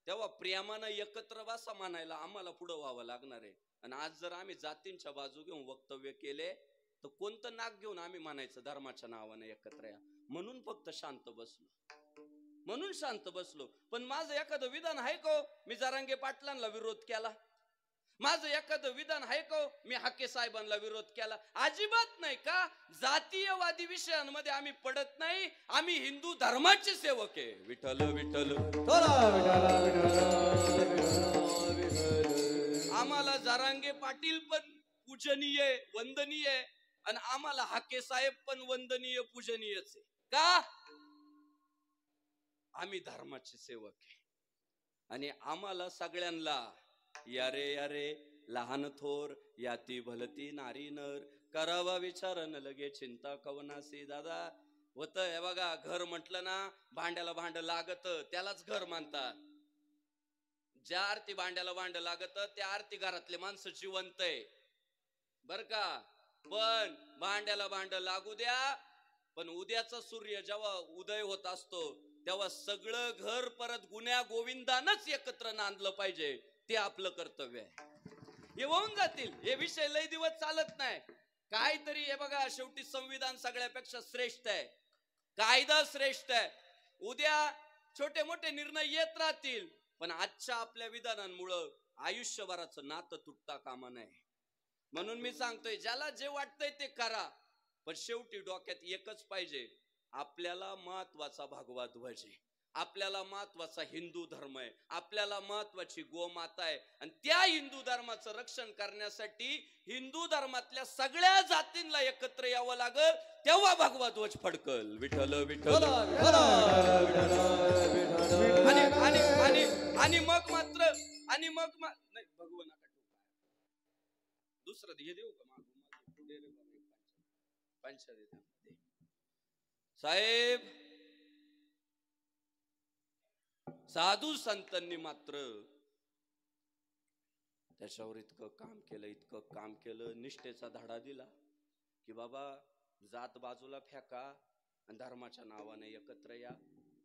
तेव्हा प्रेमानं एकत्र बसा म्हणायला आम्हाला पुढं व्हावं लागणार आहे. आणि आज जर आम्ही जातींच्या बाजू घेऊन वक्तव्य केले तर कोणतं नाक घेऊन आम्ही म्हणायचं धर्माच्या नावानं एकत्र या. म्हणून फक्त शांत बसलो, म्हणून शांत बसलो. पण माझं एखादं विधान आहे का? मी जरांगे पाटलांना विरोध केला. माझं एखादं विधान आहे का? मी हाके साहेबांना विरोध केला. अजिबात नाही. का? जातीयवादी विषयांमध्ये आम्ही पडत नाही. आम्ही हिंदू धर्माचे सेवक आहे. विठ्ठल विठ्ठल आम्हाला जरांगे पाटील पण पूजनीय वंदनीय आणि आम्हाला हाके साहेब पण वंदनीय पूजनीयच आहे. का? आम्ही धर्माचे सेवक आहे. आणि आम्हाला सगळ्यांना यारे यारे लहान थोर याती भलती नारी नर करावा विचारन लगे चिंता कवनासी. दादा होत हे बघा, घर म्हटलं ना, भांड्याला भांड लागत त्यालाच घर म्हणतात. ज्या आरती भांड्याला भांड लागत त्या आरती घरातले माणसं जिवंत आहे बर का. पण भांड्याला भांड लागू द्या, पण उद्याचा सूर्य जेव्हा उदय होत असतो तेव्हा सगळं घर परत गुन्ह्या गोविंदानच एकत्र नांदलं पाहिजे. ते आपलं कर्तव्य आहे. हे होऊन जातील. हे विषय लय दिवस चालत नाही. काहीतरी हे बघा, शेवटी संविधान सगळ्यापेक्षा श्रेष्ठ आहे, कायदा श्रेष्ठ आहे. उद्या छोटे मोठे निर्णय येत राहतील, पण आजच्या आपल्या विधानांमुळं आयुष्यभराचं नातं तुटता कामा नये. म्हणून मी सांगतोय, ज्याला जे वाटतंय ते करा, पण शेवटी डोक्यात एकच पाहिजे, आपल्याला महत्वाचा भगवा ध्वज आहे. आपल्याला महत्वाचा हिंदू धर्म आहे, आपल्याला महत्वाची गोमाता आहे, आणि त्या हिंदू धर्माचं रक्षण करण्यासाठी हिंदू धर्मातल्या सगळ्या जातींना एकत्र यावं लागल, तेव्हा भगवा ध्वज फडकल. विठ्ठल विठ्ठल. आणि आणि आणि आणि मग मात्र आणि मग नाही भगवा नका दुसरं हे देऊ का साहेब. साधू संतांनी मात्र त्याच्यावर इतकं काम केलं, निष्ठेचा धडा दिला की बाबा जात बाजूला फेका आणि धर्माच्या नावाने एकत्र या.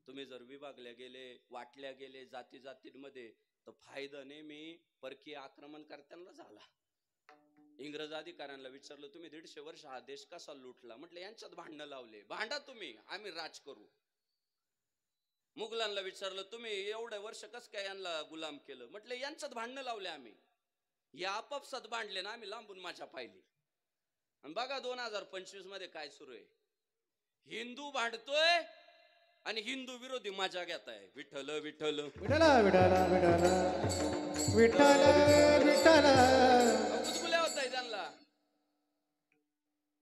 तुम्ही जर विभागल्या गेले, वाटल्या गेले जाती जातींमध्ये, तर फायदा नेहमी परकीय आक्रमणकर्त्यांना झाला. इंग्रज अधिकाऱ्यांना विचारलं, तुम्ही 150 वर्ष हा देश कसा लुटला? म्हटलं यांच्यात भांडणं लावले, भांडा तुम्ही, आम्ही राज करू. मुघलांना विचारलं, तुम्ही एवढे वर्ष कस काय यांना गुलाम केलं? म्हटलं यांच्यात भांडणं लावले आम्ही, या आपापसात भांडले ना, आम्ही लांबून माझ्या पाहिली. आणि बघा 2025 मध्ये काय सुरू आहे, हिंदू भांडतोय आणि हिंदू विरोधी मजा घेत आहे. विठ्ठल विठ्ठल विठ्ठल विठ्ठल विठ्ठल विठ्ठल विठ्ठल गुदगुल्या होत आहे त्यांना.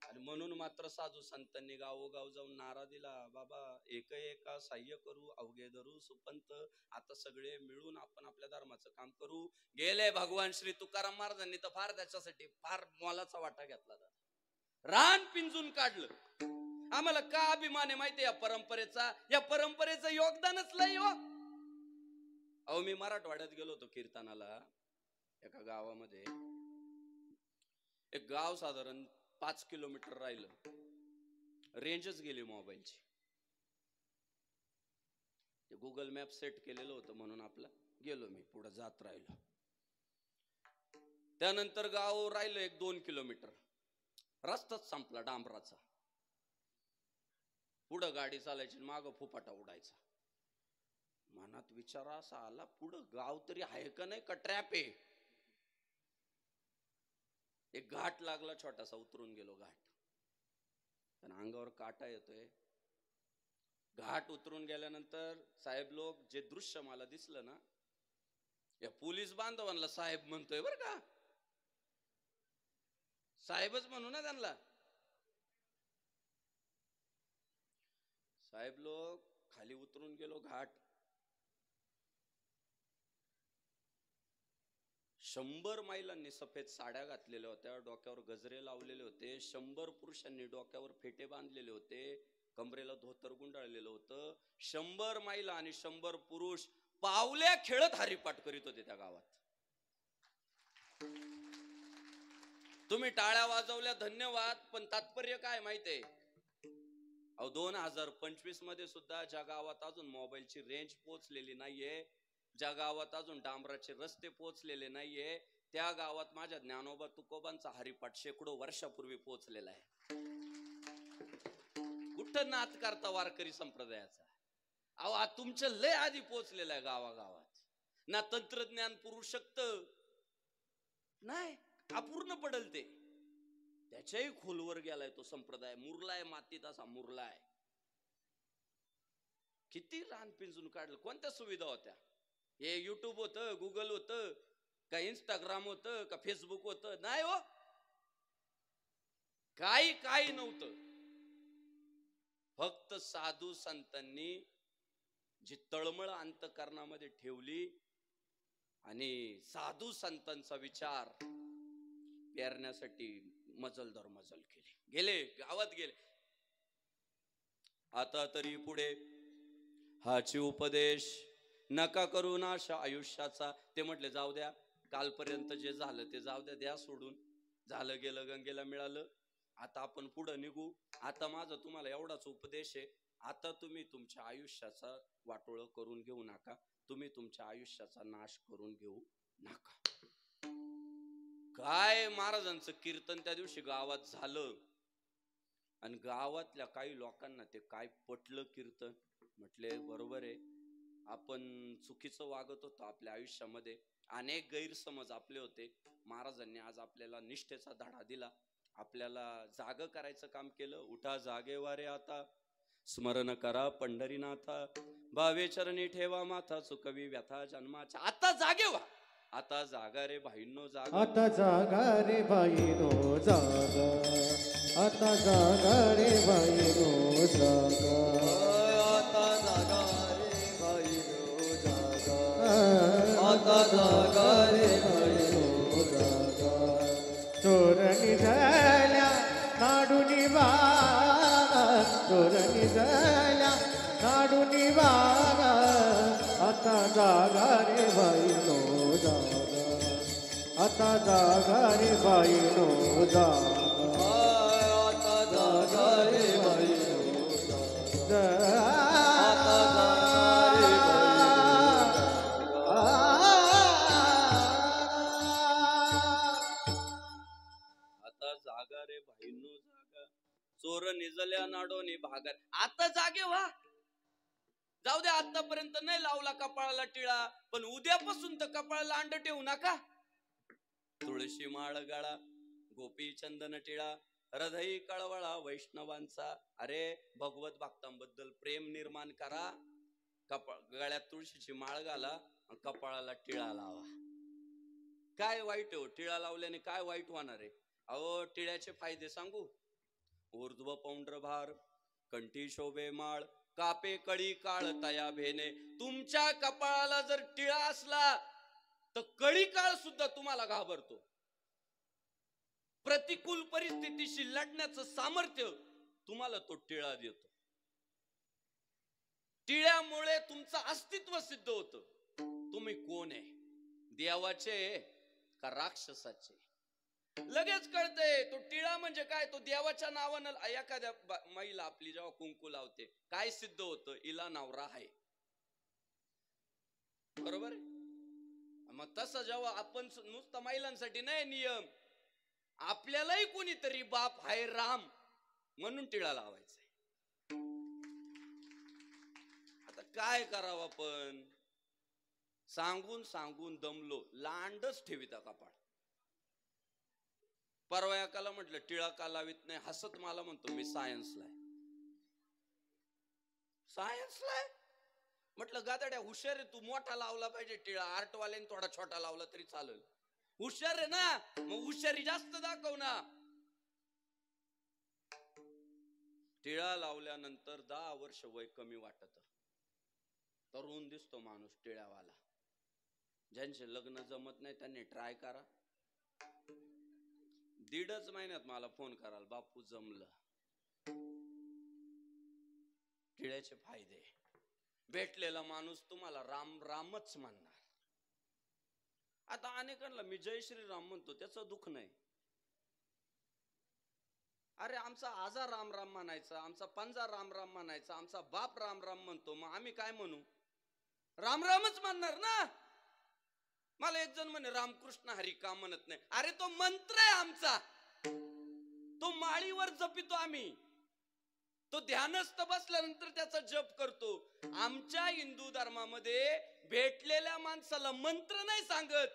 आणि म्हणून मात्र साधू संतांनी गावोगाव जाऊन नारा दिला, बाबा एक एका साह्य करू, अवघे धरू सुपंत, आता सगळे मिळून आपण आपल्या धर्माचं काम करू. गेले भगवान श्री तुकाराम महाराजांनी तर फार त्याच्यासाठी फार मोलाचा वाटा घेतला, रान पिंजून काढलं. आम्हाला का अभिमान आहे माहितीये या परंपरेचा, या परंपरेचं योगदानच लय हो. अहो मी मराठवाड्यात गेलो होतो कीर्तनाला, एका गावामध्ये, एक गाव साधारण 5 किलोमीटर राहिलं, रेंजच गेली मोबाईलची. गुगल मॅप सेट केलेलं होतं म्हणून आपलं गेलो, मी पुढे जात राहिलो. त्यानंतर गाव राहिलं 1-2 किलोमीटर, रस्ताच संपला डांबराचा. पुढं गाडी चालायची, मागं फुफाटा उडायचा. मनात विचार असा आला, पुढं गाव तरी आहे का नाही, का ट्रॅप आहे? एक घाट लागला छोटासा, उतरून गेलो घाट, पण अंगावर काटा येतोय. घाट उतरून गेल्यानंतर साहेब लोक, जे दृश्य मला दिसलं ना, या पोलीस बांधवांना साहेब म्हणतोय बर का, साहेबच म्हणू ना त्यांना. साहेब लोक खाली उतरून गेलो घाट, 100 महिलांनी सफेद साड्या घातलेल्या होत्या, डोक्यावर गजरे लावलेले होते. 100 पुरुषांनी डोक्यावर फेटे बांधलेले होते, कमरेला धोतर गुंडाळलेलं होतं. 100 महिला आणि 100 पुरुष पावल्या खेळत हरिपाठ करीत होते त्या गावात. तुम्ही टाळ्या वाजवल्या, धन्यवाद, पण तात्पर्य काय माहितीये? अहो 2025 मध्ये सुद्धा ज्या गावात अजून मोबाईलची रेंज पोहोचलेली नाहीये, ज्या गावात अजून डांबराचे रस्ते पोहोचलेले नाहीये, त्या गावात माझ्या ज्ञानोबा तुकोबांचा हरिपाठ शेकडो वर्षापूर्वी पोहोचलेला आहे. कुठं नात करता वारकरी संप्रदायाचा? अहो तुमचं लय आधी पोहोचलेलं आहे गावागावात. ना तंत्रज्ञान पुरू शकतं, नाही, अपूर्ण पडल ते. त्याच्याही खोलवर गेलाय तो संप्रदाय, मुरलाय मातीत, असा मुरलाय. किती रान पिंजून काढलं. कोणत्या सुविधा होत्या? हे युट्यूब होतं, गुगल होतं, का इंस्टाग्राम होतं, का फेसबुक होतं? नाही हो, काही नव्हतं. फक्त साधू संतांनी जी तळमळ अंतःकरणामध्ये ठेवली आणि साधू संतांचा विचार पेरण्यासाठी मजल दर मजल केली. गेले गावात गेले. आता तरी पुढे हाची उपदेश नका करू नाश आयुष्याचा. ते म्हटले जाऊ द्या, कालपर्यंत जे झालं ते जाऊ द्या, द्या सोडून. झालं गेलं, गंगेला मिळालं. आता आपण पुढे निघू. आता माझा तुम्हाला एवढाच उपदेश आहे, आता तुम्ही तुमच्या आयुष्याचा वाटोळ करून घेऊ नका, तुम्ही तुमच्या आयुष्याचा नाश करून घेऊ नका. काय महाराजांचं कीर्तन त्या दिवशी गावात झालं, आणि गावातल्या काही लोकांना ते काय पटलं कीर्तन. म्हटले बरोबर आहे, आपण चुकीचं वागत होतो आपल्या आयुष्यामध्ये, अनेक गैरसमज आपले होते. महाराजांनी आज आपल्याला निष्ठेचा धडा दिला, आपल्याला जाग करायचं काम केलं. उठा जागेवारे आता, स्मरण करा पंढरीनाथा, भावे चरणी ठेवा माथा, चुकवी व्यथा जन्माच्या. आता जागे व्हा, आता जागा रे भाईंनो जागा. आता जागा रे बाईनो जागा, आता जागा रे बाईनो जागा, आता जागा रे भाईनो जागा, आता जागा रे भाईनो जागा. चोर निझाल्या नाडूनी वागा, चोर निझाल्या नाडूनी वागा, आता जागा रे बाईनो जागा, आता जागा रे बाईनो जागा, आता जागा रे भाईनो जागा, आता जागा रे भाईनो आता जागा रे भाईंनो जागा, चोर निजल्या नाडोनी भागा. आता जागे व्हा. जाऊ दे, आतापर्यंत नाही लावला कपाळाला टिळा, पण उद्यापासून तर कपाळाला अंड ठेवू नका. तुळशी माळ गळा, गोपी चंदन टिळा, हृदयी कळवळा वैष्णवांचा. अरे भगवत भक्तांबद्दल प्रेम निर्माण करा. गळ्यात तुळशीची माळ घाला, कपाळाला टिळा लावा. काय वाईट हो, टिळा लावल्याने काय वाईट होणार आहे? अहो टिळ्याचे फायदे सांगू. ऊर्ध्व पौंड्रभार, कंठी शोभे माळ, कापे कळी काळ तया भेने. तुमच्या कपाळाला जर टिळा असला तर कळी काळ सुद्धा तुम्हाला घाबरतो. प्रतिकूल परिस्थितीशी लढण्याचं सामर्थ्य तुम्हाला तो टिळा देतो. टिळ्यामुळे तुमचं अस्तित्व सिद्ध होतं. तुम्ही कोण आहे, देवाचे का राक्षसाचे? लगेच कळतंय. तो टिळा म्हणजे काय, तो देवाच्या नावानं. एखाद्या महिला आपली जेव्हा कुंकू लावते, काय सिद्ध होतं? हिला नवरा आहे, बरोबर आहे. मग तसं जेव्हा आपण नुसतं महिलांसाठी नाही नियम, आपल्यालाही कोणीतरी बाप आहे राम म्हणून टिळा लावायचा. आता काय करावं आपण? सांगून सांगून दमलो, लांडच ठेविता कपाळ. परवा एकाला म्हटलं टिळा का लावित नाही, हसत मला म्हणतो मी सायन्सला आहे. सायन्सला आहे म्हटलं, गादाड्या हुशार आहे तू, मोठा लावला पाहिजे टिळा. आर्टवाल्याने थोडा छोटा लावला तरी चालेल. हुशार आहे ना, मग हुशारी जास्त दाखव ना. टिळा लावल्यानंतर 10 वर्ष वय कमी वाटत, तरुण दिसतो माणूस टिळ्यावाला. ज्यांचे लग्न जमत नाही त्यांनी ट्राय करा. 1.5 महिन्यात मला फोन कराल, बापू जमलं. टिळ्याचे फायदे. भेटलेला माणूस तुम्हाला राम रामच म्हणणार. आता अनेकांना मी जय श्रीराम म्हणतो, त्याचं दुःख नाही. अरे आमचा आजा राम राम म्हणायचा, आमचा पंजा राम राम म्हणायचा, आमचा बाप राम राम म्हणतो, मग आम्ही काय म्हणू? राम रामच म्हणणार ना. मला एक जण म्हणे रामकृष्ण हरी का म्हणत नाही? अरे तो मंत्र आहे आमचा, तो माळीवर जपितो आम्ही. तो ध्यानस्थ बसल्यानंतर त्याचा जप करतो. आमच्या हिंदू धर्मामध्ये भेटलेल्या माणसाला मंत्र नाही सांगत,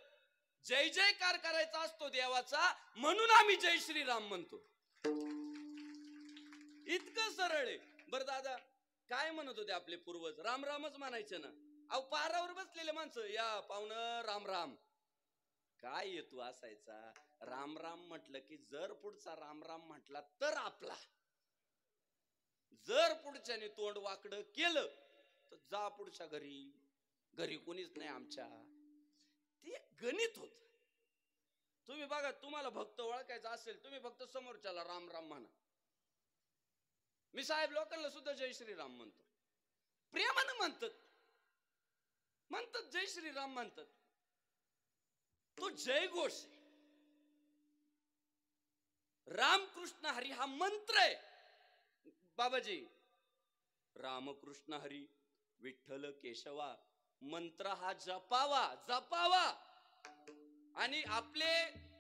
जय जयकार करायचा असतो देवाचा, म्हणून आम्ही जय श्रीराम म्हणतो. इतकं सरळ आहे. बरं दादा, काय म्हणत होते आपले पूर्वज? राम रामच म्हणायचे ना. अहो पारावर बसलेले माणसं, या पाहुणं राम राम. काय येतो असायचा? राम राम म्हटलं की जर पुढचा राम राम म्हटला तर आपला, जर पुढच्याने तोंड वाकडं केलं तर जा पुढच्या घरी, घरी कोणीच नाही आमच्या. ते गणित होत. तुम्ही बघा, तुम्हाला भक्त ओळखायचा असेल, तुम्ही फक्त समोरच्याला राम राम म्हणा. मी साहेब लोकांना सुद्धा जय श्रीराम म्हणतो, प्रेमानं म्हणतात, जय श्रीराम म्हणतात. तो जय घोष आहे. रामकृष्ण हरी हा मंत्र आहे. बाबाजी, रामकृष्ण हरी विठ्ठल केशवा मंत्र हा जपावा जपावा. आणि आपले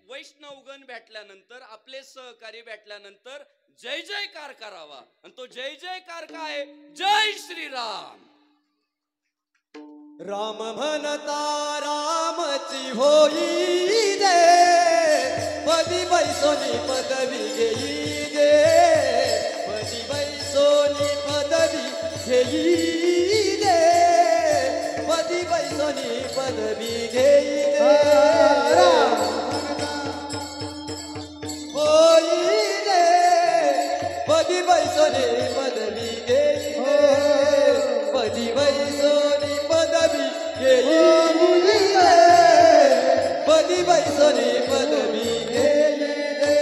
वैष्णवगण भेटल्यानंतर, आपले सहकारी भेटल्यानंतर जय जयकार करावा. आणि तो जय जयकार काय? जय श्रीराम. राम म्हणता रामची होई दे, पदी बैसोनी पदवी घेई दे, पदी बैसोनी पदवी घेई दे पदी बैसनी पदवी घेई दे होई दे पदी बैसनी पदवी घेई दे पदी बैसनी पदवी घेई दे पदी बैसनी पदवी घेई दे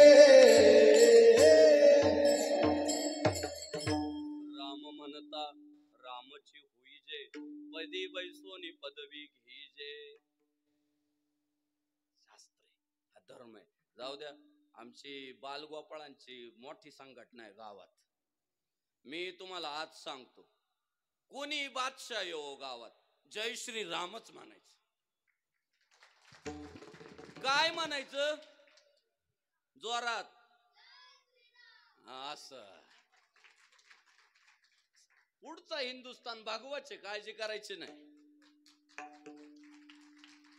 राम म्हणता रामची होई जे पदी बैसोनी पदवी घेईजे. शास्त्र हा धर्म आहे. जाऊ द्या, आमची बालगोपाळांची मोठी संघटना आहे गावात. मी तुम्हाला आज सांगतो, कोणी बादशाह येऊ गावात जय श्री रामच म्हणायचं. काय म्हणायचं जोरात असं. पुढचा हिंदुस्थान भागवायचे, काळजी करायची नाही.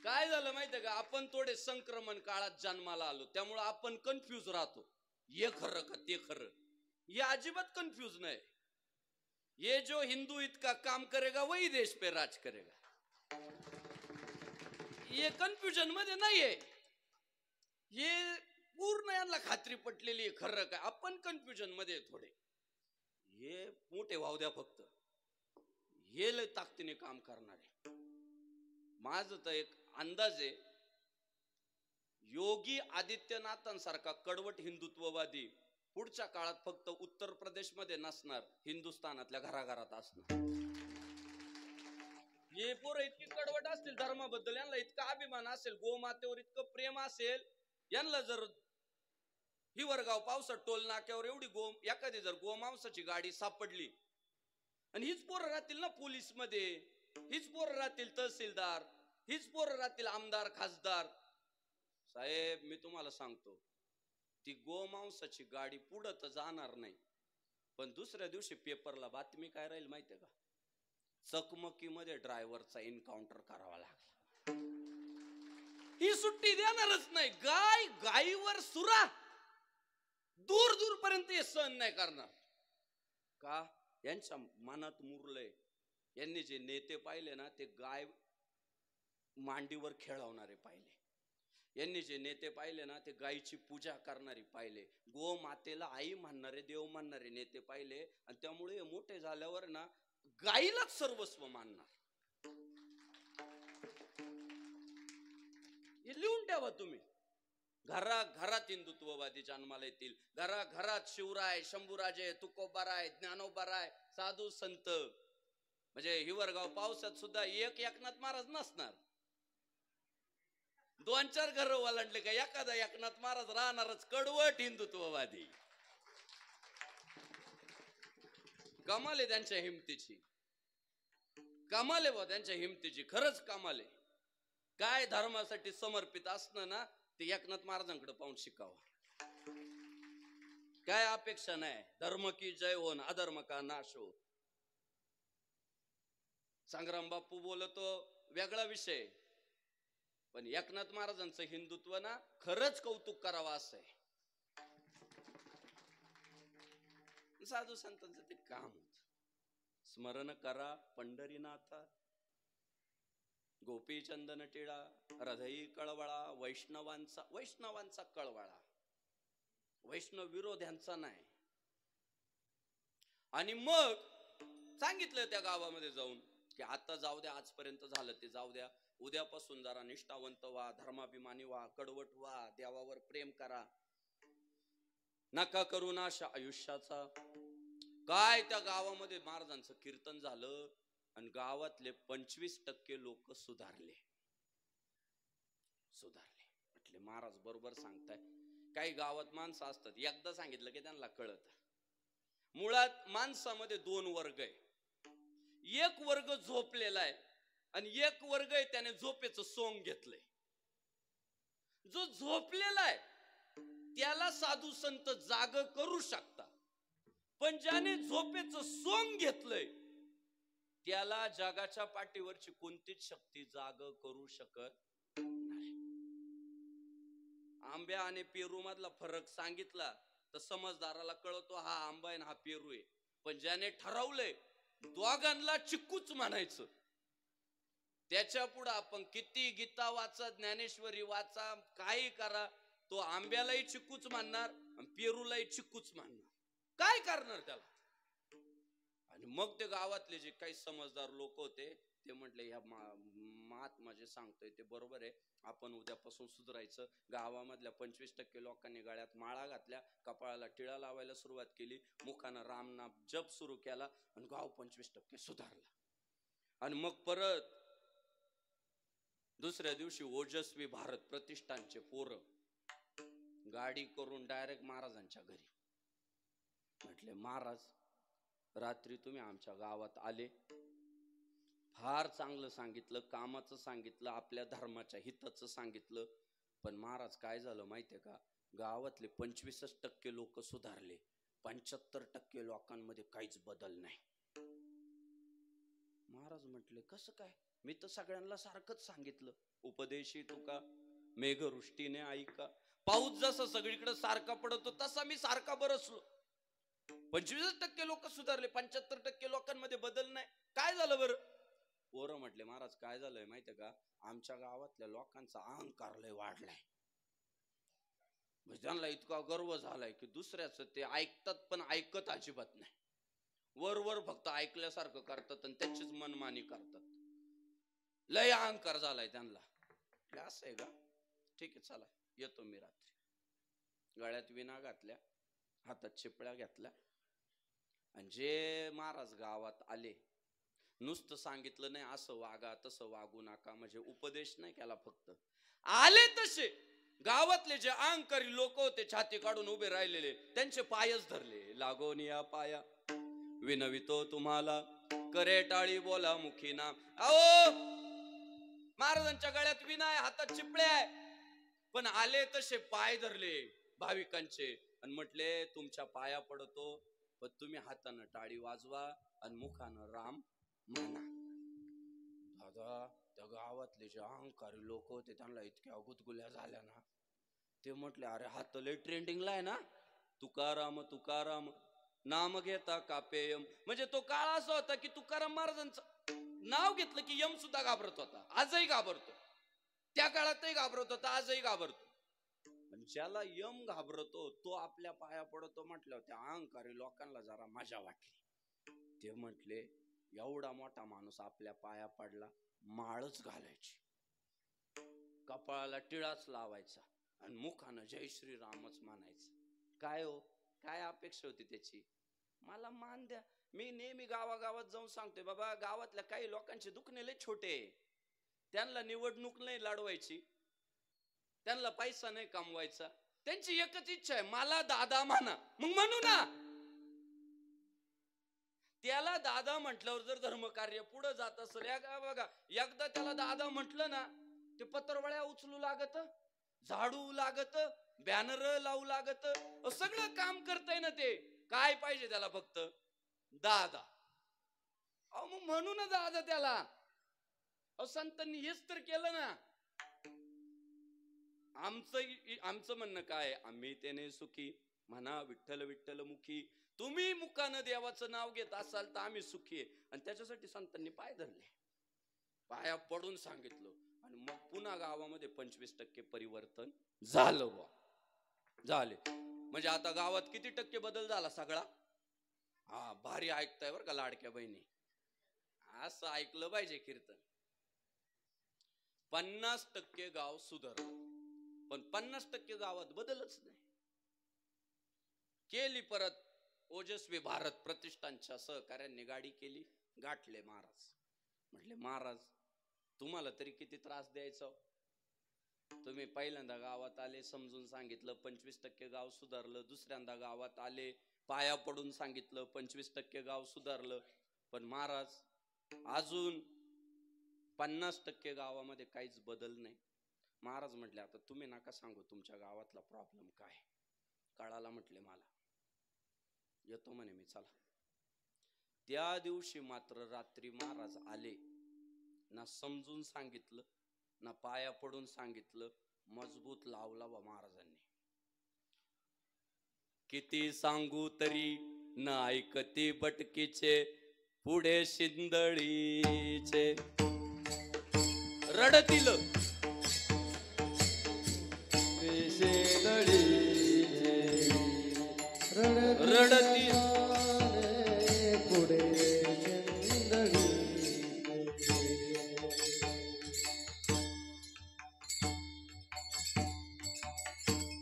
काय झालं माहितीये का, आपण थोडे संक्रमण काळात जन्माला आलो, त्यामुळे आपण कन्फ्यूज राहतो. हे खरं का ते खरं, ये अजिबात कन्फ्यूज नाही. ये जो हिंदू इतका काम करेगा वही देश पे राज करेगा. ये कन्फ्युजन मध्ये नाहीये. ये पूर्ण यांना खात्री पटलेली आहे खरं काय. आपण कन्फ्युजन मध्ये थोडे. हे मोठे वाहू द्या फक्त, हे लय ताकदीने काम करणारे. माझं तर एक अंदाज आहे, योगी आदित्यनाथांसारखा कडवट हिंदुत्ववादी पुढच्या काळात फक्त उत्तर प्रदेश मध्ये नसणार, हिंदुस्थानातल्या घराघरात असणार. हे पोरं इतकी कडवट असतील धर्माबद्दल, यांना इतका अभिमान असेल, गोमातेवर इतकं प्रेम असेल, यांना जर हिवरगाव पावसात टोल नाक्यावर एखादी जर गोमांसाची गाडी सापडली आणि हीच पोरं राहतील ना पोलीस मध्ये, हीच पोरं राहतील तहसीलदार, हीच पोरं राहतील आमदार खासदार. साहेब मी तुम्हाला सांगतो, ती गोमांसाची गाडी पुढं तर जाणार नाही, पण दुसऱ्या दिवशी पेपरला बातमी काय राहील माहितीये का, चकमकीमध्ये ड्रायव्हरचा एन्काउंटर करावा लागला. ही सुट्टी देणारच नाही. गायीवर सुरा दूर दूर पर्यंत हे सहन नाही करणार का. यांच्या मनात मुरलंय. यांनी जे नेते पाहिले ना, ते गाय मांडीवर खेळवणारे पाहिले. यांनी जे नेते पाहिले ना, ते गायीची पूजा करणारी पाहिले. गो मातेला आई म्हणणारे, देव म्हणणारे नेते पाहिले. आणि त्यामुळे मोठे झाल्यावर ना गायीलाच सर्वस्व मानणार. हे लिहून ठेवा तुम्ही. घराघरात हिंदुत्ववादी जन्माला येतील. घराघरात शिवराय, शंभूराजे, तुकोबाराय, ज्ञानोबाराय, साधू संत. म्हणजे हिवरगाव पावसात सुद्धा एक एकनाथ महाराज नसणार. 2-4 घर ओलांडले का एखादा एकनाथ महाराज राहणारच कडवट हिंदुत्ववादी. कमाल आहे त्यांच्या हिमतीची, कमाल आहे त्यांच्या हिमतीची, खरंच कमाल आहे. काय धर्मासाठी समर्पित असणं ना, ते एकनाथ महाराजांकडे पाहून शिकावं. काय अपेक्षा नाही. धर्म की जय हो, अधर्म का नाश हो. संग्राम बापू बोलतो वेगळा विषय, पण एकनाथ महाराजांचं हिंदुत्व ना खरंच कौतुक करावं असं आहे. साधू संतांचं ते काम होत. स्मरण करा पंढरीनाथा, गोपी चंदन टिळा, हृदयी कळवळा, वैष्णवांचा कळवळा, वैष्णव विरोध्यांचा नाही. आणि मग सांगितलं त्या गावामध्ये जाऊन की आता जाऊ द्या, आजपर्यंत झालं ते जाऊ द्या, उद्यापासून जरा निष्ठावंत व्हा, धर्माभिमानी व्हा, कडवट व्हा, देवावर प्रेम करा, नका करू नाशा आयुष्याचा. काय त्या गावामध्ये महाराजांचं कीर्तन झालं आणि गावातले 25% लोक सुधारले. म्हटले महाराज बरोबर सांगताय. काही गावात माणसं असतात, एकदा सांगितलं की त्यांना कळत. मुळात माणसामध्ये 2 वर्ग आहे. एक वर्ग झोपलेला आहे आणि एक वर्ग आहे त्याने झोपेचं सोंग घेतलंय. जो झोपलेला आहे त्याला साधू संत जाग करू शकता, पण ज्याने झोपेचं सोंग घेतलंय त्याला जगाच्या पाठीवरची कोणतीच शक्ती जाग करू शकत नाही. आंब्या आणि पेरू मधला फरक सांगितला तर समजदाराला कळतो, हा आंबा आहे ना हा पेरू आहे. पण ज्याने ठरवलंय दोघांना चिक्कूच म्हणायचं. त्याच्या पुढे आपण किती गीता वाचा, ज्ञानेश्वरी वाचा, काही करा, तो आंब्यालाही चिक्कूच मानणार आणि पेरूलाही चिक्कूच मानणार. काय करणार त्याला? आणि मग ते गावातले जे काही समजदार लोक होते ते म्हटले, ह्या महात्मा जे सांगतोय ते बरोबर आहे, आपण उद्यापासून सुधारायचं. गावामधल्या 25% लोकांनी गळ्यात माळा घातल्या, कपाळाला टिळा लावायला सुरुवात केली, मुखानं रामनाम जप सुरू केला आणि गाव 25% सुधारला. आणि मग परत दुसऱ्या दिवशी ओजस्वी भारत प्रतिष्ठानचे पोरं गाडी करून डायरेक्ट महाराजांच्या घरी. म्हटले, महाराज रात्री तुम्ही आमच्या गावात आले, फार चांगलं सांगितलं, कामाचं सांगितलं, आपल्या धर्माच्या हिताचं सांगितलं, पण महाराज काय झालं माहितीये का, गावातले 25% लोक सुधारले, 75% लोकांमध्ये काहीच बदल नाही. महाराज म्हटले, कसं काय? मी तर सगळ्यांना सारखंच सांगितलं, उपदेशी तुका मेघवृष्टीने ऐका. पाऊस जसा सगळीकडे सारखा पडतो तसा मी सारखा बरसलो. 25% लोक सुधारले, 75% लोकांमध्ये बदल नाही. काय झालं बरं? पोरं म्हटले, महाराज काय झालंय माहितीये का, आमच्या गावातल्या लोकांचा अहंकार लय वाढलाय. त्यांना इतका गर्व झालाय की दुसऱ्याच ते ऐकतात पण ऐकत अजिबात नाही. वर फक्त ऐकल्यासारखं करतात आणि त्याचीच मनमानी करतात. लय अहंकार झालाय त्यांना. असं आहे का? ठीक आहे, चला येतो मी रात्री. गळ्यात विना घातल्या, हातात चिपळ्या घेतल्या आणि जे महाराज गावात आले, नुसतं सांगितलं नाही असं वागा तसं वागू नका, म्हणजे उपदेश नाही केला, फक्त आले तसे गावातले जे अहंकारी लोक होते छाती काढून उभे राहिलेले त्यांचे पायच धरले. लागोन या पाया विनवितो तुम्हाला, करे टाळी बोला मुखी नाम. अहो महाराजांच्या गळ्यात विना आहे, हातात चिपळे आहे, पण आले तसे पाय धरले भाविकांचे आणि म्हटले, तुमच्या पाया पडतो, पण तुम्ही हातानं टाळी वाजवा आणि मुखानं राम म्हणा. दादा त्या गावातले जे अहंकारी लोक होते त्यांना इतक्या गुदगुल्या झाल्या ना, ते म्हटले, अरे हात लय ट्रेंडिंगला आहे ना, तुकाराम तुकाराम नाम घेता कापेयम. म्हणजे तो काळ असा होता की तुकाराम महाराजांचं नाव घेतलं की यम सुद्धा घाबरत होता, आजही घाबरतो. त्या काळातही घाबरत होता, आजही घाबरतो. ज्याला यम घाबरतो तो आपल्या पाया पडतो म्हटल्यावर त्या अहंकारी लोकांना जरा मजा वाटली. ते म्हटले, एवढा मोठा माणूस आपल्या पाया पडला, माळच घालायची, कपाळाला टिळाच लावायचा आणि मुखानं जय श्रीरामच म्हणायचं. काय हो, काय अपेक्षा होती त्याची? मला मान द्या. मी नेहमी गावागावात जाऊन सांगतोय, बाबा गावातल्या काही लोकांचे दुखणे लय छोटे, त्यांना निवडणूक नाही लढवायची, त्यांना पैसा नाही कमवायचा, त्यांची एकच इच्छा आहे, मला दादा म्हणा. मग म्हणू ना. त्याला दादा म्हटल्यावर जर धर्मकार्य पुढे जात असेल, बघा एकदा त्याला दादा म्हटलं ना, ते पत्रवळ्या उचलू लागत, झाडू लागत, बॅनर लावू लागत, सगळं काम करताय ना. ते काय पाहिजे त्याला? फक्त दादा. अहो मग म्हणू ना दादा त्याला. अहो संतांनी हेच तर केलं ना. आमचं म्हणणं काय, आम्ही त्याने सुखी म्हणा, विठ्ठल विठ्ठल मुखी. तुम्ही मुखानं देवाचं नाव घेत असाल तर आम्ही सुखी आहे. आणि त्याच्यासाठी संतांनी पाय धरले, पाया पडून सांगितलं आणि मग पुन्हा गावामध्ये 25% परिवर्तन झालं. झाले म्हणजे आता गावात किती टक्के बदल झाला सगळा? हा, भारी ऐकताय बरं का लाडक्या बहिणी, असं ऐकलं पाहिजे कीर्तन. 50% गाव सुधारलं, पण 50% गावात बदलच नाही. केली परत ओजस्वी भारत प्रतिष्ठानच्या सहकार्यांनी गाडी केली, गाठले महाराज. म्हटले, महाराज तुम्हाला तरी किती त्रास द्यायचा? तुम्ही पहिल्यांदा गावात आले, समजून सांगितलं, 25% गाव सुधारलं. दुसऱ्यांदा गावात आले, पाया पडून सांगितलं, 25% गाव सुधारलं. पण महाराज अजून 50% गावामध्ये काहीच बदल नाही. महाराज म्हटले, आता तुम्ही नका सांगू तुमच्या गावातला प्रॉब्लेम काय. कळाला म्हटले मला, येतो म्हणे मी, चला. त्या दिवशी मात्र रात्री महाराज आले ना, समजून सांगितलं ना पाया पडून सांगितलं, मजबूत लावला बा महाराजांनी. किती सांगू तरी न ऐकती बटकीचे, पुढे शिंदळीचे रडतील रडतील पुढे शिंदळी.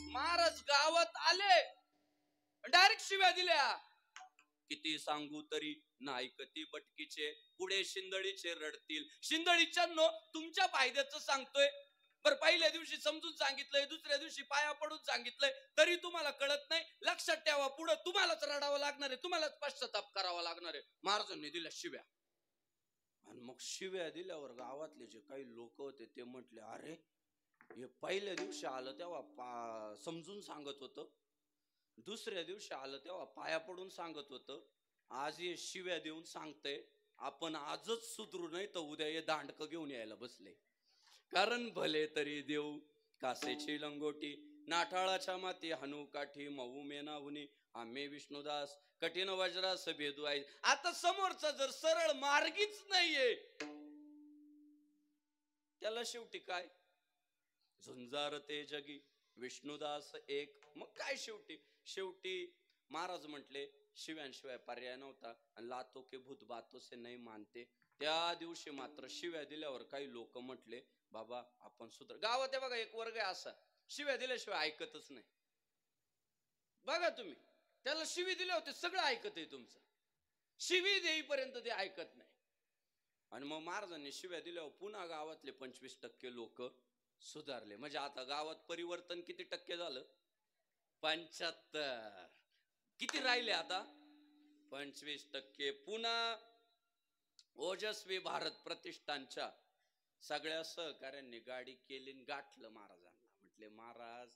महाराज गावात आले डायरेक्ट शिव्या दिल्या. किती सांगू तरी नायकती बटकीचे पुढे शिंदळीचे रडतील. शिंदळीच्या तुमच्या फायद्याचं सांगतोय. बरं पहिल्या दिवशी समजून सांगितलंय, दुसऱ्या दिवशी पाया पडून सांगितलंय, तरी तुम्हाला कळत नाही. लक्षात ठेवा, पुढे तुम्हालाच रडावं लागणार आहे, तुम्हालाच पश्चाताप करावा लागणार आहे. महाराजांनी दिल्या शिव्या. आणि मग शिव्या दिल्यावर गावातले जे काही लोक होते ते म्हटले, अरे हे पहिल्या दिवशी आलं तेव्हा समजून सांगत होतं, दुसऱ्या दिवशी आलं तेव्हा पाया पडून सांगत होतं, आज हे शिव्या देऊन सांगतंय. आपण आजच सुधरू नाही तर उद्या हे दांडकं घेऊन यायला बसले. कारण भले तरी देऊ कासेची लंगोटी, नाठाळाच्या माती हानू काठी, मऊ मेना हुनी आम्ही विष्णुदास, कठीण वज्रास भेदू आहे. आता समोरचा जर सरळ मार्गीच नाहीये त्याला शेवटी काय झुंजार ते जगी विष्णुदास एक. मग काय शेवटी महाराज म्हटले शिव्यांशिवाय पर्याय नव्हता. आणि लातो के भूत बातो से नाही मानते. त्या दिवशी मात्र शिव्या दिल्यावर काही लोक म्हटले, बाबा आपण सुधार. गावात आहे बघा एक वर्ग आहे असा, शिव्या दिल्याशिवाय ऐकतच नाही. बघा तुम्ही, त्याला शिवी दिले होते सगळं ऐकत आहे तुमचं, शिवी देईपर्यंत ते ऐकत नाही. आणि मग महाराजांनी शिव्या दिल्यावर पुन्हा गावातले 25% लोक सुधारले. म्हणजे आता गावात परिवर्तन किती टक्के झालं? 75. किती राहिले आता? 25%. पुन्हा ओजस्वी भारत प्रतिष्ठानच्या सगळ्या सहकार्यांनी गाडी केली, गाठलं महाराजांना. म्हटले महाराज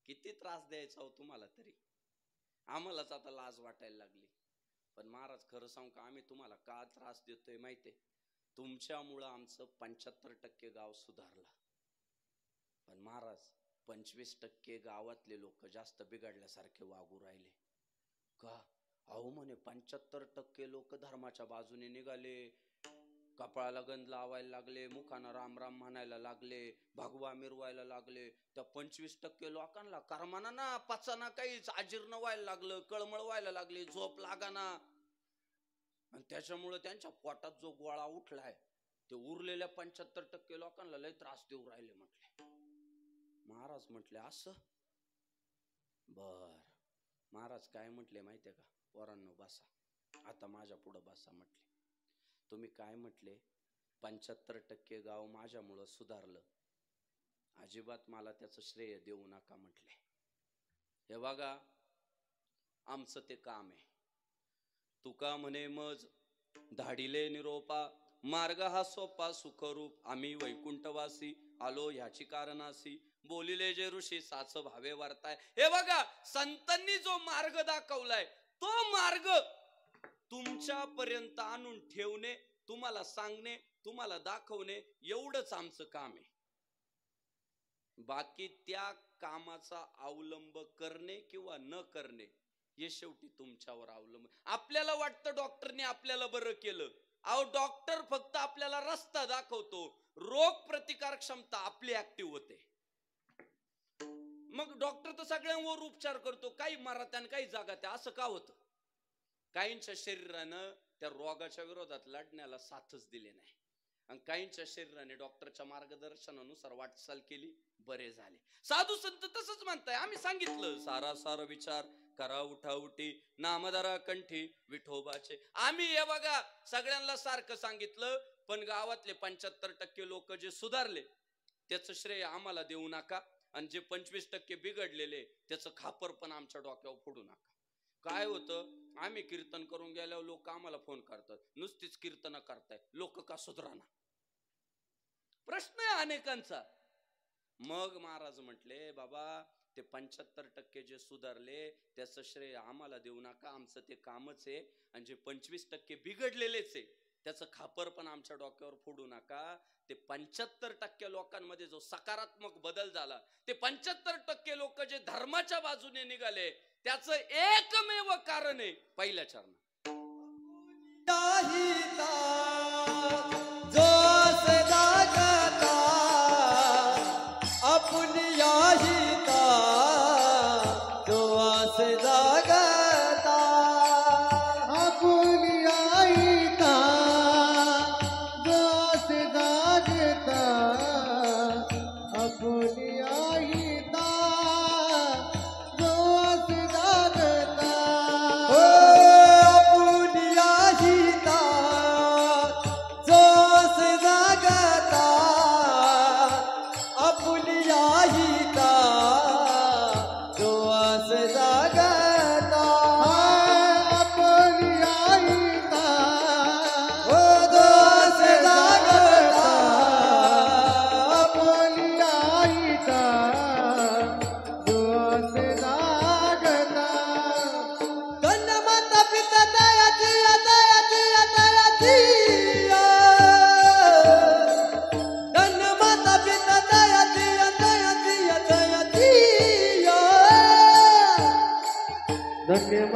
किती त्रास द्यायचा हो तुम्हाला, तरी आम्हालाच आता लाज वाटायला लागली. पण महाराज खरं सांगू का, आम्ही तुम्हाला का त्रास देतोय माहितीये? तुमच्यामुळं आमचं 75% गाव सुधारलं. पण महाराज 25% गावातले लोक जास्त बिघडल्यासारखे वागू राहिले का? अहो म्हणे 75% लोक धर्माच्या बाजूने निघाले, कपाळाला गंध लावायला लागले, मुखानं राम राम म्हणायला लागले, भगवा मिरवायला लागले. त्या 25% लोकांना कर्माना ना पचाना काहीच, अजीर्ण व्हायला लागलं, कळमळ व्हायला लागली, झोप लागाना. आणि त्याच्यामुळे त्यांच्या पोटात जो गोळा उठलाय ते उरलेल्या 75% लोकांना लय त्रास देऊ राहिले. म्हटले महाराज म्हटले असं बर. महाराज काय म्हटले माहितीये का? पोरांनो बसा, आता माझ्या पुढं बसा. म्हटले तुम्ही काय म्हटले? 75% गाव माझ्यामुळं सुधारलं, अजिबात मला त्याचं श्रेय देऊ नका. म्हटले हे बघा आमचं ते काम आहे. तुका म्हणे मज धाडिले निरोपा, मार्ग हा सोपा सुखरूप, आम्ही वैकुंठवासी आलो ह्याची कारणासी, बोलिले जे ऋषी साच भावे वार्ताय. हे बघा संतांनी जो मार्ग दाखवलाय तो मार्ग तुमच्यापर्यंत आणून ठेवणे, तुम्हाला सांगणे, तुम्हाला दाखवणे एवढंच आमचं काम आहे. बाकी त्या कामाचा अवलंब करणे किंवा न करणे हे शेवटी तुमच्यावर अवलंबून. आपल्याला वाटतं डॉक्टरने आपल्याला बरं केलं. अहो डॉक्टर फक्त आपल्याला रस्ता दाखवतो, रोग प्रतिकार क्षमता आपली ऍक्टिव्ह होते. मग डॉक्टर तर सगळ्यांवर उपचार करतो, काही मरत आणि काही जागात. असं का होतं? काहींच्या शरीरानं त्या रोगाच्या विरोधात लढण्याला साथच दिली नाही, आणि काहींच्या शरीराने डॉक्टरच्या मार्गदर्शनानुसार वाटचाल केली, बरे झाले. साधू संत तसंच म्हणताय. आम्ही सांगितलं सारासार विचार करा उठाउठी, नामधारा कंठी विठोबाचे. आम्ही हे बघा सगळ्यांना सारखं सांगितलं, पण गावातले 75% लोक जे सुधारले त्याचं श्रेय आम्हाला देऊ नका, आणि जे 25% बिघडलेले त्याचं खापर पण आमच्या डोक्यावर फोडू नका. काय होतं, आम्ही कीर्तन करून गेल्यावर लोक आम्हाला फोन करतात, नुसतीच कीर्तन करताय, लोक का सुधराना? प्रश्न आहे अनेकांचा. मग महाराज म्हटले बाबा ते 75% जे सुधारले त्याचं श्रेय आम्हाला देऊ नका, आमचं ते कामच आहे. आणि जे 25% बिघडलेलेच आहे त्याचं खापर पण आमच्या डोक्यावर फोडू नका. ते 75% लोकांमध्ये जो सकारात्मक बदल झाला, ते 75% लोक जे धर्माच्या बाजूने निघाले त्याचं एकमेव कारण आहे पहिल्या चरणात.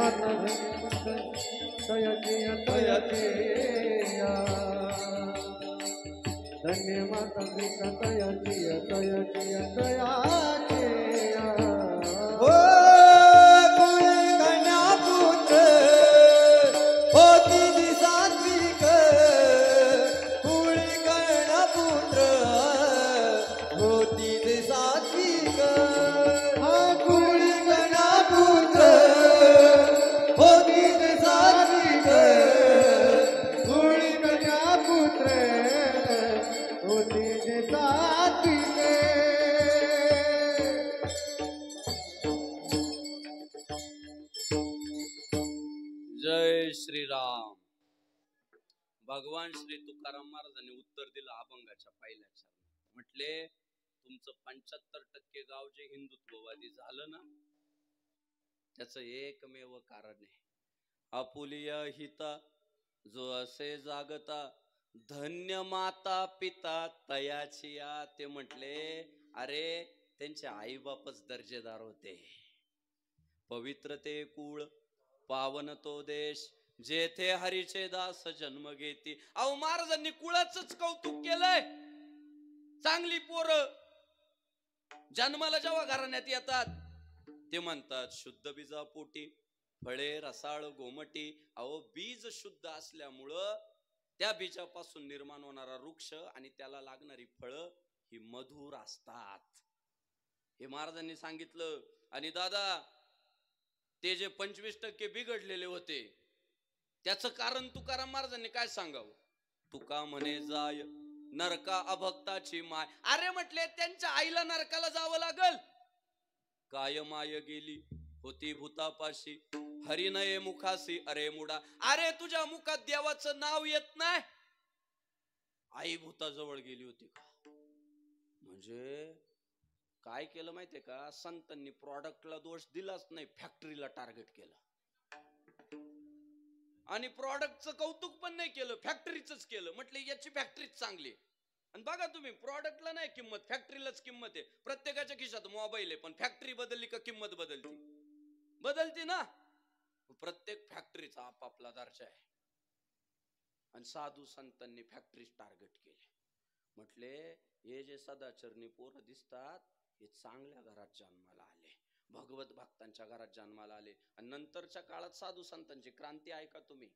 माता तयाची तयाची धन्य माता पिता तयाची तयाची तयाची हो कुळी कन्या पुत्र होती ती सात्विक कुळी कन्या पुत्र होती ती सात्विक हा कुळी कन्या पुत्र होती ती सात्विक कुळी कन्या पुत्र होती जे सात्विक जय श्रीराम. भगवान श्री तुकाराम महाराजांनी उत्तर दिलं अभंगाच्या पहिल्या चरणात. म्हटले तुमचं 75% गाव जे हिंदुत्ववादी झालं ना त्याचं एकमेव कारण आहे आपुलिया हिता जो असे जागता धन्य माता पिता तयाचिया. ते म्हटले अरे त्यांचे आई बापच दर्जेदार होते. पवित्र ते कुळ पावन तो देश जेथे हरीचे दास जन्म घेती. अहो महाराजांनी कुळाचंच कौतुक केलंय. चांगली पोरं जन्माला जेव्हा घराण्यात येतात ते म्हणतात शुद्ध बीजा पोटी फळे रसाळ गोमटी. अहो बीज शुद्ध असल्यामुळं त्या बीजापासून निर्माण होणारा वृक्ष आणि त्याला लागणारी फळं ही मधुर असतात हे महाराजांनी सांगितलं. आणि दादा ते जे 25% बिघडलेले होते त्याचं कारण तुकाराम महाराजांनी काय सांगावं. तुका म्हणे जाय नरका अभक्ताची माय. अरे म्हटले त्यांच्या आईला नरकाला जावं लागल. काय माय गेली होती भूतापाशी हरिनये मुखासी अरे मुडा. अरे तुझ्या मुखात देवाचं नाव येत नाही. आई भूताजवळ गेली होती का. म्हणजे काय केलं माहितीये का संतांनी प्रॉडक्टला दोष दिलाच नाही फॅक्टरीला टार्गेट केलं आणि प्रॉडक्टचं कौतुक पण नाही केलं फॅक्टरीच केलं. म्हटलं याची फॅक्टरीच चांगली. आणि बघा तुम्ही प्रॉडक्टला नाही किंमत फॅक्टरीलाच किंमत आहे. प्रत्येकाच्या खिशात मोबाईल आहे पण फॅक्टरी बदलली का किंमत बदलती ना. प्रत्येक फॅक्टरीचा आपापला दर्जा आहे. आणि साधू संतांनी फॅक्टरीच टार्गेट केले. म्हटले हे जे सदाचरणी पोरं दिसतात हे चांगल्या घरात जन्माला आले भगवत भक्तांच्या घरात जन्माला आले. आणि नंतरच्या काळात साधू संतांची क्रांती ऐका तुम्ही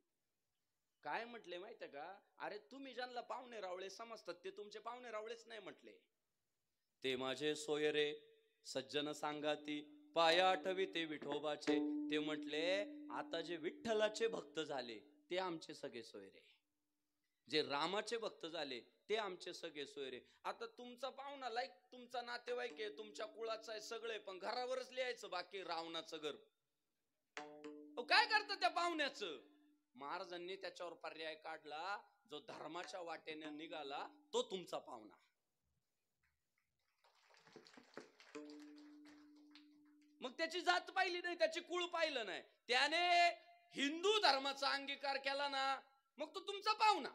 काय म्हटले माहितीये का. अरे तुम्ही ज्यांना पाहुणे रावळे समजतात ते तुमचे पाहुणे रावळेच नाही म्हटले. ते माझे सोयरे सज्जन सांगाती पाया आठवी ते विठोबाचे. ते म्हटले आता जे विठ्ठलाचे भक्त झाले ते आमचे सगळे सोयरे. जे रामाचे भक्त झाले ते आमचे सगळे सोयरे. आता तुमचा पाहुणा लाईक तुमचा नातेवाईक आहे तुमच्या कुळाचा आहे सगळे पण घरावरच लिहायचं बाकी रावणाचं घर. काय करतं त्या पाहुण्याचं. महाराजांनी त्याच्यावर पर्याय काढला जो धर्माच्या वाटेने निघाला तो तुमचा पाहुणा. मग त्याची जात पाहिली नाही त्याची कुळ पाहिलं नाही त्याने हिंदू धर्माचा अंगीकार केला ना मग तो तुमचा पाहुणा.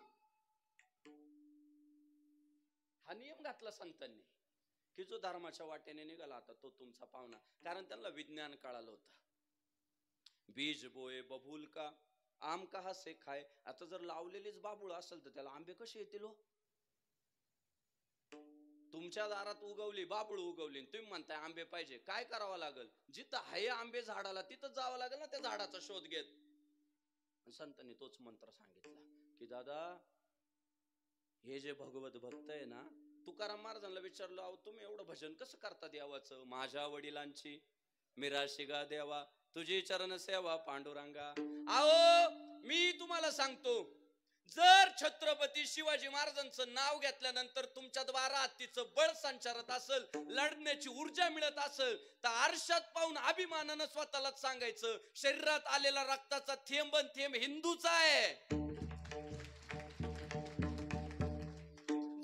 हा नियम घातला संतांनी की जो धर्माच्या वाटेने निघाला आता तो तुमचा पाहुणा. कारण त्यांना विज्ञान कळालं होतं. बीज बोये बबूल का आम कहा से खाय. आता जर लावलेलीच बाबूळ असेल तर त्याला आंबे कसे येतील हो. तुमच्या दारात उगवली बाबूळ उगवली तुम्ही म्हणताय आंबे पाहिजे काय करावं लागल. जिथं आहे आंबे झाडाला तिथं जावं लागेल ना त्या झाडाचा शोध घेत. संतांनी तोच मंत्र सांगितला की दादा हे जे भगवत भक्त आहे ना तुकाराम महाराजांना विचारलं अहो तुम्ही एवढं भजन कसं करता देवाचं. माझ्या वडिलांची मिराशिगा देवा तुझी चरण सेवा पांडुरंगा. अहो मी तुम्हाला सांगतो जर छत्रपती शिवाजी महाराजांचं नाव घेतल्यानंतर तुमच्या 12 हत्तीचं बळ संचारत असेल लढण्याची ऊर्जा मिळत असेल तर आरशात पाहून अभिमानानं स्वतःलाच सांगायचं शरीरात आलेला रक्ताचा थेंब थेंब हिंदूचा आहे.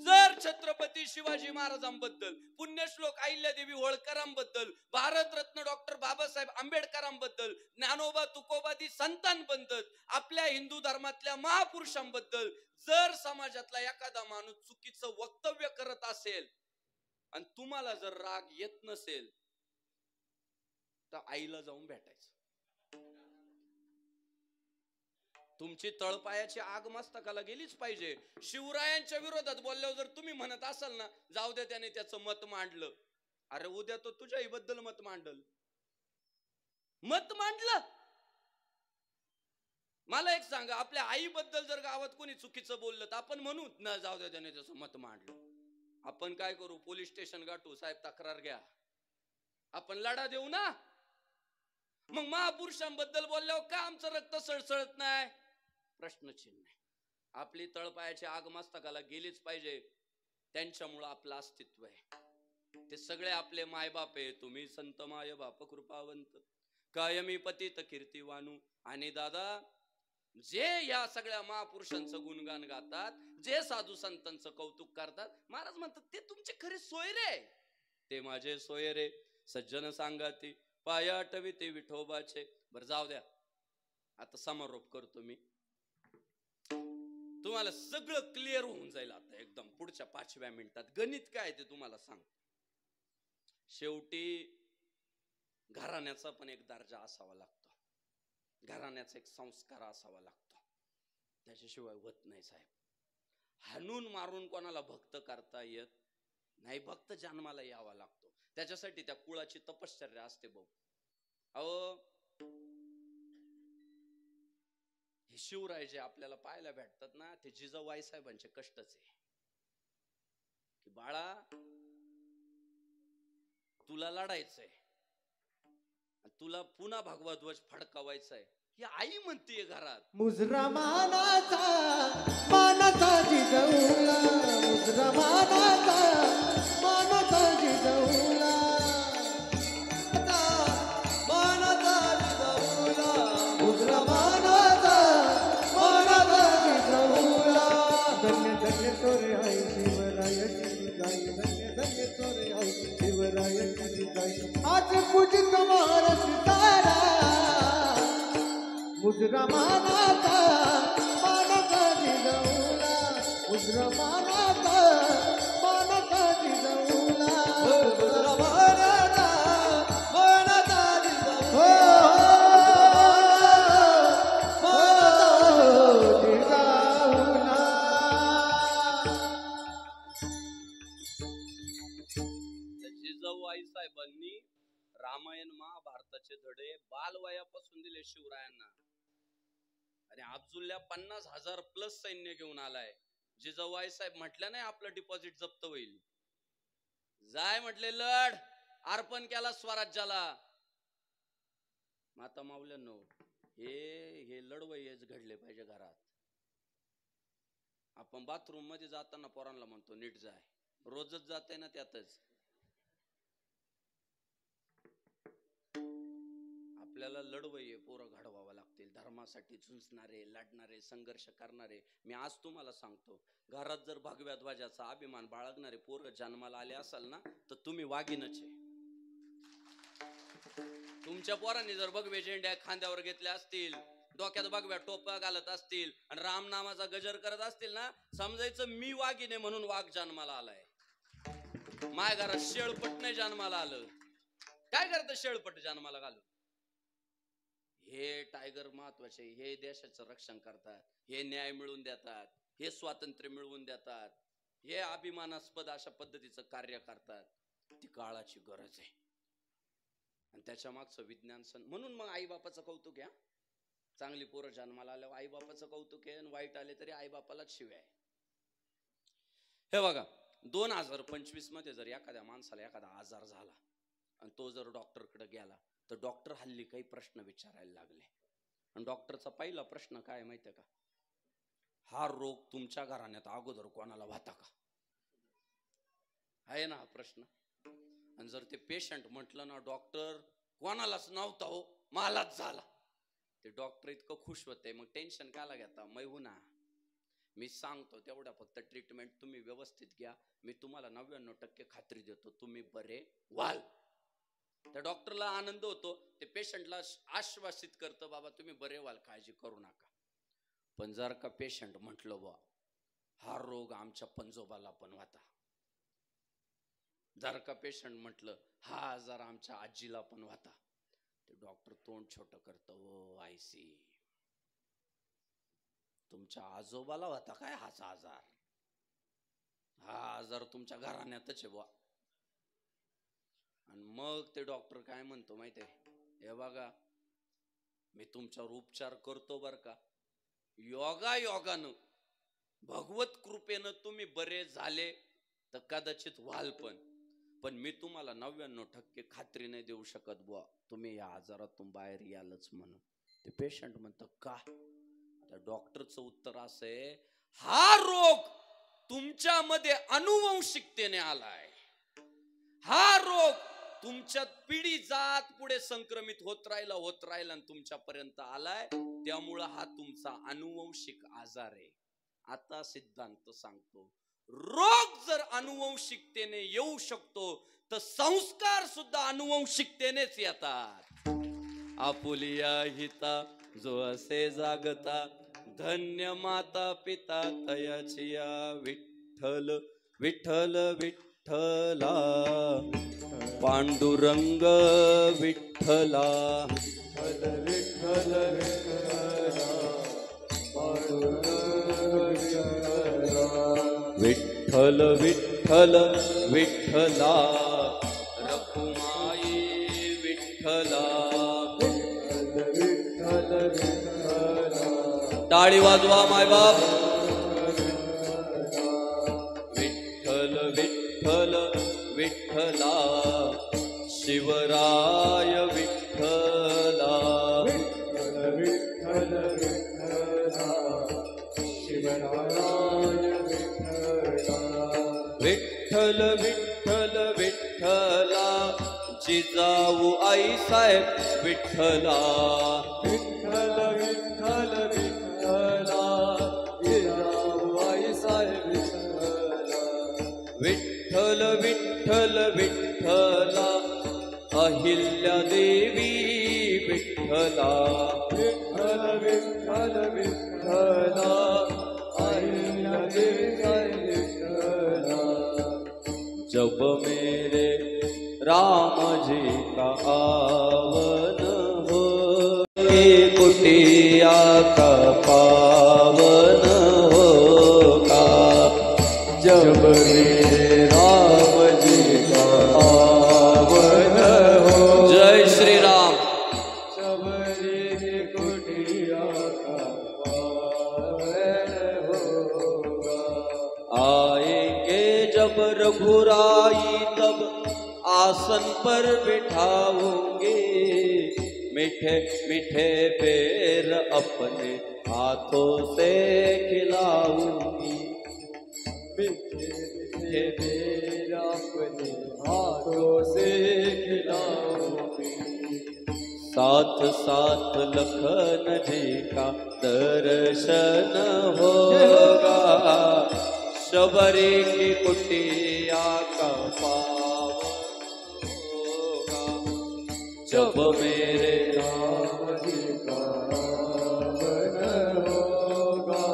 जर छत्रपती शिवाजी महाराजांबद्दल पुण्यश्लोक अहिल्यादेवी होळकरांबद्दल भारतरत्न डॉक्टर बाबासाहेब आंबेडकरांबद्दल ज्ञानोबा तुकोबादी संतांबद्दल आपल्या हिंदू धर्मातल्या महापुरुषांबद्दल जर समाजातला एखादा माणूस चुकीचं वक्तव्य करत असेल आणि तुम्हाला जर राग येत नसेल तर आईला जाऊन भेटायचं. तुमची तळपायाची आग मस्तकाला गेलीच पाहिजे. शिवरायांच्या विरोधात बोलल्यावर जर तुम्ही म्हणत असाल ना, जाऊ दे त्याने त्याचं मत मांडलं, अरे उद्या तो तुझ्याही बद्दल मत मांडल. मत मांडलं. मला एक सांगा, आपल्या आईबद्दल जर गावात कोणी चुकीचं बोललं तर आपण म्हणू ना, जाऊ दे त्याने त्याचं मत मांडलं. आपण काय करू, पोलीस स्टेशन गाठू, साहेब तक्रार घ्या, आपण लढा देऊ ना. मग महापुरुषांबद्दल बोलल्यावर का आमचं रक्त सळसळत नाही? प्रश्नचिन्ह. आपली तळपायाची आग मस्तकाला गेलीच पाहिजे. त्यांच्यामुळं आपलं अस्तित्व आहे. ते सगळे आपले मायबाप आहे. तुम्ही संत माय बाप कृपावंत, कायमी पतित कीर्तिवानू. आणि दादा, जे या सगळ्या महापुरुषांचं गुणगान गातात, जे साधू संतांचं कौतुक करतात, महाराज म्हणतात ते तुमचे खरे सोयरे. ते माझे सोयरे सज्जन सांगाती, पाया आठवी ते विठोबाचे. बरं जाऊ द्या, आता समारोप करतो मी. तुम्हाला सगळं क्लिअर होऊन जाईल आता एकदम पुढच्या 5व्या मिनिटात. गणित काय ते तुम्हाला सांगतो. शेवटी घराण्याचा पण एक दर्जा असावा लागतो, घराण्याचा एक संस्कार असावा लागतो. त्याच्याशिवाय होत नाही साहेब. हाणून मारून कोणाला भक्त करता येत नाही. भक्त जन्माला यावा लागतो. त्याच्यासाठी त्या कुळाची तपश्चर्या असते भाऊ. अहो, हे शिवराय जे आपल्याला पाहायला भेटतात ना, ते जिजाबाई साहेबांचे कष्टच आहे. की बाळा, तुला लढायचंय, तुला पुन्हा भगवा ध्वज फडकावायचाय, ही आई म्हणतीये घरात. मुजरा मानाचा मानाचा जिजवला, मुजरा मानाचा मानाचा जिजवला, मानाचा जिजाऊला, मुजरा मानाचा मानाचा जिजवला. धन्य धन्य तोरे आई शिवरायाची गाई, धन्य धन्य तोरे आई शिवरायाची गाई. आज पूजित मार सितारा, मुजरा मानाचा मानाचा जिजवला, मुजरा मानाचा मानाचा जिजवला, मुजरा मानाचा मानाचा जिजाऊला, जिजाऊ आई साहेबांनी रामायण महाभारताचे धडे बालवयापासून दिले शिवरायांना. आणि अब्दुल्ला 50,000 प्लस सैन्य घेऊन आलाय. जिजाऊ आई साहेब म्हटलं नाही आपलं डिपॉझिट जप्त होईल, जाय म्हटले लढ, अर्पण केला स्वराज्याला. माता माऊल्यांनो, हे लढवयच घडले पाहिजे घरात. आपण बाथरूम मध्ये जाताना पोरांना म्हणतो नीट जाय, रोजच जाते ना त्यातच. आपल्याला लढवय पोरं घडवावं लागतील, धर्मासाठी झुंजणारे, लढणारे, संघर्ष करणारे. मी आज तुम्हाला सांगतो, घरात जर भगव्या ध्वजाचा अभिमान बाळगणारे पोरं जन्माला आले असाल ना, तर तुम्ही वाघीणच आहे. तुमच्या पोरांनी जर भगवे झेंड्या खांद्यावर घेतल्या असतील, डोक्यात भगव्या टोप्या घालत असतील आणि राम नामाचा गजर करत असतील ना, समजायचं मी वाघीण आहे म्हणून वाघ जन्माला आलाय. माय घरात शेळपट नाही जन्माला आलं. काय करतं शेळपट जन्माला घालून? हे टायगर महत्वाचे, हे देशाचं रक्षण करतात, हे न्याय मिळवून देतात, हे स्वातंत्र्य मिळवून देतात, हे अभिमानास्पद अशा पद्धतीचं कार्य करतात. ती काळाची गरज आहे आणि त्याच्या मागचं विज्ञान. म्हणून मग आई बापाचं कौतुक घ्या. चांगली पोरं जन्माला आल्यावर आई बापाचं कौतुक आहे, आणि वाईट आले तरी आई बापालाच शिव्या आहे. हे बघा, 2025 मध्ये जर एखाद्या माणसाला एखादा आजार झाला आणि तो जर डॉक्टरकडे गेला, तर डॉक्टर हल्ली काही प्रश्न विचारायला लागले. आणि डॉक्टरचा पहिला प्रश्न काय माहितीये का? हा रोग तुमच्या घराण्यात अगोदर कोणाला होता का? आहे ना हा प्रश्न. आणि जर ते पेशंट म्हटलं ना, डॉक्टर कोणालाच नव्हता हो, मलाच झाला, ते डॉक्टर इतकं खुश होते. मग टेन्शन काला घेता? मैहू ना, मी सांगतो तेवढा फक्त ट्रीटमेंट तुम्ही व्यवस्थित घ्या, मी तुम्हाला 99% खात्री देतो तुम्ही बरे व्हाल. त्या डॉक्टरला आनंद होतो, ते पेशंटला आश्वासित करतं, बाबा तुम्ही बरे व्हाल, काळजी करू नका. पण जर का पेशंट म्हटलं बा हा रोग आमच्या पंजोबाला पण होता, जर का पेशंट म्हटलं हा आजार आमच्या आजीला पण होता, ते डॉक्टर तोंड छोटं करतं. ओ आय सी. तुमच्या आजोबाला होता काय हाच आजार? हा आजार तुमच्या घराण्यातच आहे बुवा. आणि मग ते डॉक्टर काय म्हणतो माहितीये, हे बघा मी तुमच्यावर उपचार करतो बर का, योगानं भगवत कृपेनं तुम्ही बरे झाले तर कदाचित व्हाल, पण मी तुम्हाला 99% खात्री नाही देऊ शकत बुवा तुम्ही या आजारातून बाहेर यालच म्हणून. ते पेशंट म्हणतं का? त्या डॉक्टरचं उत्तर असं आहे, हा रोग तुमच्यामध्ये अनुवंशिकतेने आलाय. हा रोग तुमच्यात पिढी जात पुढे संक्रमित होत राहिला आणि तुमच्यापर्यंत आलाय. त्यामुळं हा तुमचा अनुवंशिक आजार आहे. आता सिद्धांत सांगतो, रोग जर अनुवंशिकतेने येऊ शकतो तर संस्कार सुद्धा अनुवंशिकतेनेच येतात. आपुलिया हिता जो असे जागता, धन्य माता पिता तयाचिया. विठ्ठल विठ्ठल विठ्ठला, पांडुरंग विठ्ठला. विठ्ठल विठ्ठल विठ्ठला, पांडुरंग विठ्ठला. विठ्ठल विठ्ठल विठ्ठला, रखुमाई विठ्ठला. विठ्ठल विठ्ठला, टाळी वाजवा मायबाप. विठ्ठल विठ्ठल विठ्ठला, शिवराय विठ्ठला. विठ्ठल विठ्ठल विठ्ठला, शिवराय विठ्ठला. विठ्ठल विठ्ठल विठ्ठला, जिजाऊ आई साहेब विठ्ठला. विठ्ठल विठ्ठल विठ्ठला, जिजाऊ आई साहेब विठ्ठला. विठ्ठल विठ्ठल विठ्ठला, अहिल्या देवी विठ्ठला. विठ्ठल विठ्ठल विठ्ठला, अहिल्या देवी विठ्ठला. जब मेरे राम जी का आवन हो, कुटिया का पावन होगा. जब मेरे राम जी का आवन हो. जय श्री राम. शबरी की कुटिया का पावन होगा. आएंगे जब रघुराई तब आसन पर बिठाऊंगे, मीठे मीठे पैर अपने हाथों से खिलाऊंगी. मीठे मीठे पैर अपने हाथों से खिलाऊंगी. साथ साथ लखन जी का दर्शन होगा, शबरी की कुटिया का पावन होगा. जब मेरे राम जी का आवन होगा,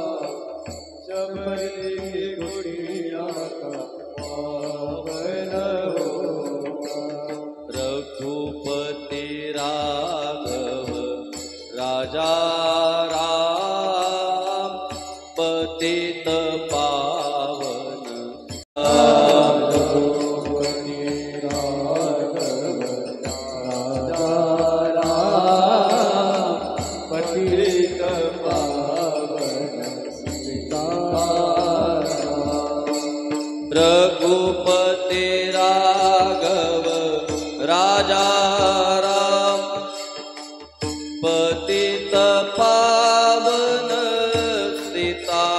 शबरी की कुटिया का पावन होगा. रघुपति राघव राजा राम, पतित पावन. रघुपति राघव राजा राम, पतित पावन सीताराम. रघुपति राघव राजा राम, पतित पावन सीताराम.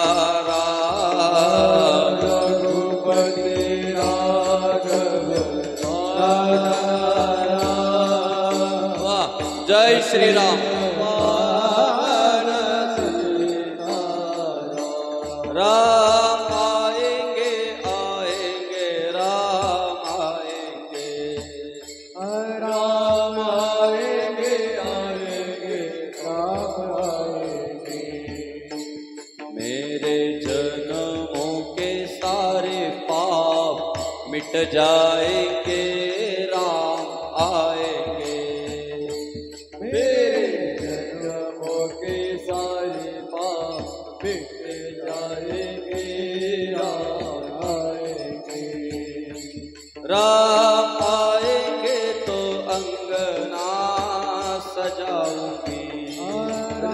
रघुपति राघव राजा राम, वाह, जय श्री राम. राम आएंगे आएंगे राम आएंगे. राम आएंगे आएंगे राम आएंगे. मेरे जन्मों के सारे पाप मिट जाएंगे, राम आएंगे. मेरे जन्मों के सारे पाप बिखरे जाएंगे राम आएंगे। राम आएंगे तो अंगना सजाऊंगी।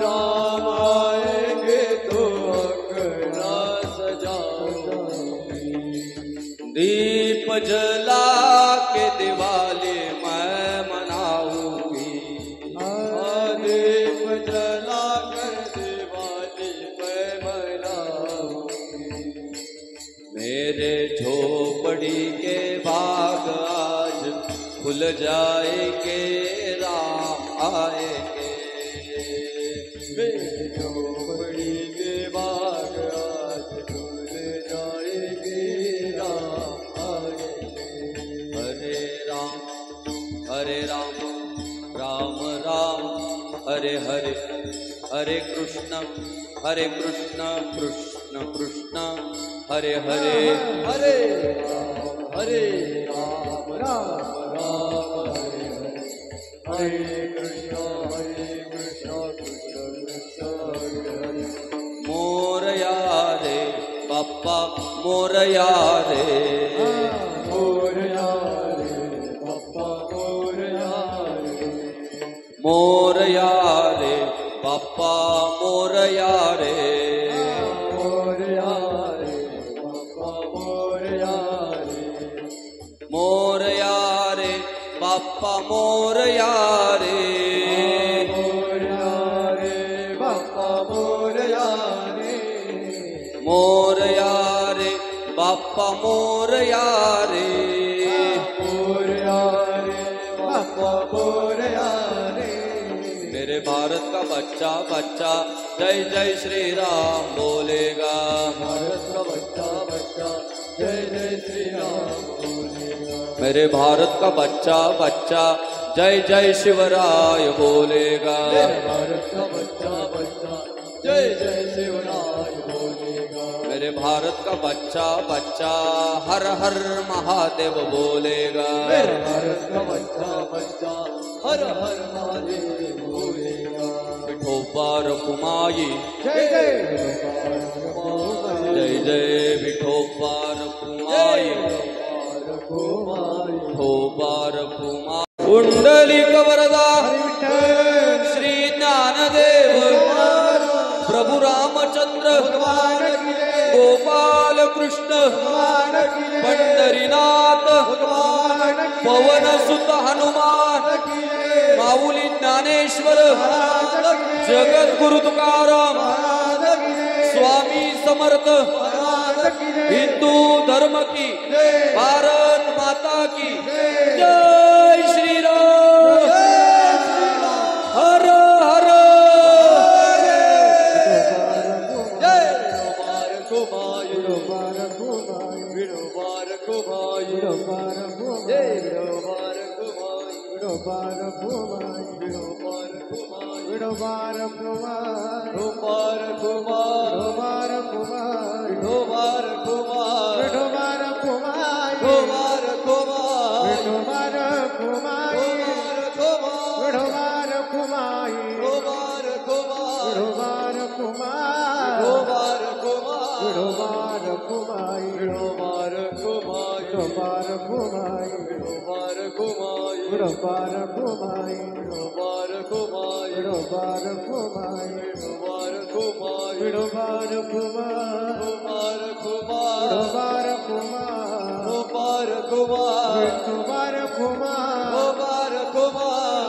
राम आएंगे तो अंगना सजाऊंगी। दीप जला के दिवाली मैं मनाऊंगी। दीप जला कर दिवाली मैं मनाऊंगी। मेरे झोपड़ी के बाग आज खुल जाएंगे राम आएंगे। मेरे झोपड़ी के बाग आज खुल जाएंगे राम आएंगे। हरे राम राम राम हरे हरे, हरे कृष्ण कृष्ण कृष्ण हरे हरे। हरे राम राम राम हरे हरे, हरे कृष्ण कृष्ण कृष्ण हरे हरे। मोरया रे बाप्पा मोरया रे, मोरया रे बाप्पा मोरया रे। मोरया रे बाप्पा मोरया रे। मोरया रे बाप्पा मोरया रे। मोरया रे बाप्पा मोरया रे। मोरया रे बाप्पा मोरया रे। मोरया रे बाप्पा मोरया रे। मोरया रे बाप्पा मोरया रे। मेरे भारत का बच्चा बच्चा जय जय श्री राम बोलेगा। भारत का बच्चा बच्चा जय जय श्री राम बोलेगा। मेरे भारत का बच्चा बच्चा जय जय शिवराय बोलेगा। मेरे भारत का बच्चा बच्चा जय जय शिवराय बोलेगा। मेरे भारत का बच्चा बच्चा हर हर महादेव बोलेगा। मेरे भारत का बच्चा बच्चा हर हर महादेव बोलेगा। विठोबार कुमाई जय जय जय जय विठोबार कुमाई। विठोबार कुमाई कुंडलिक वरदा श्री ज्ञानदेव प्रभु रामचंद्र गोपाल कृष्ण पंढरीनाथ पवन सुत हनुमान माऊली ज्ञानेश्वर जगद्गुरु तुकाराम स्वामी समर्थ हिंदू धर्म की भारत माता की जय श्री राम। हर हर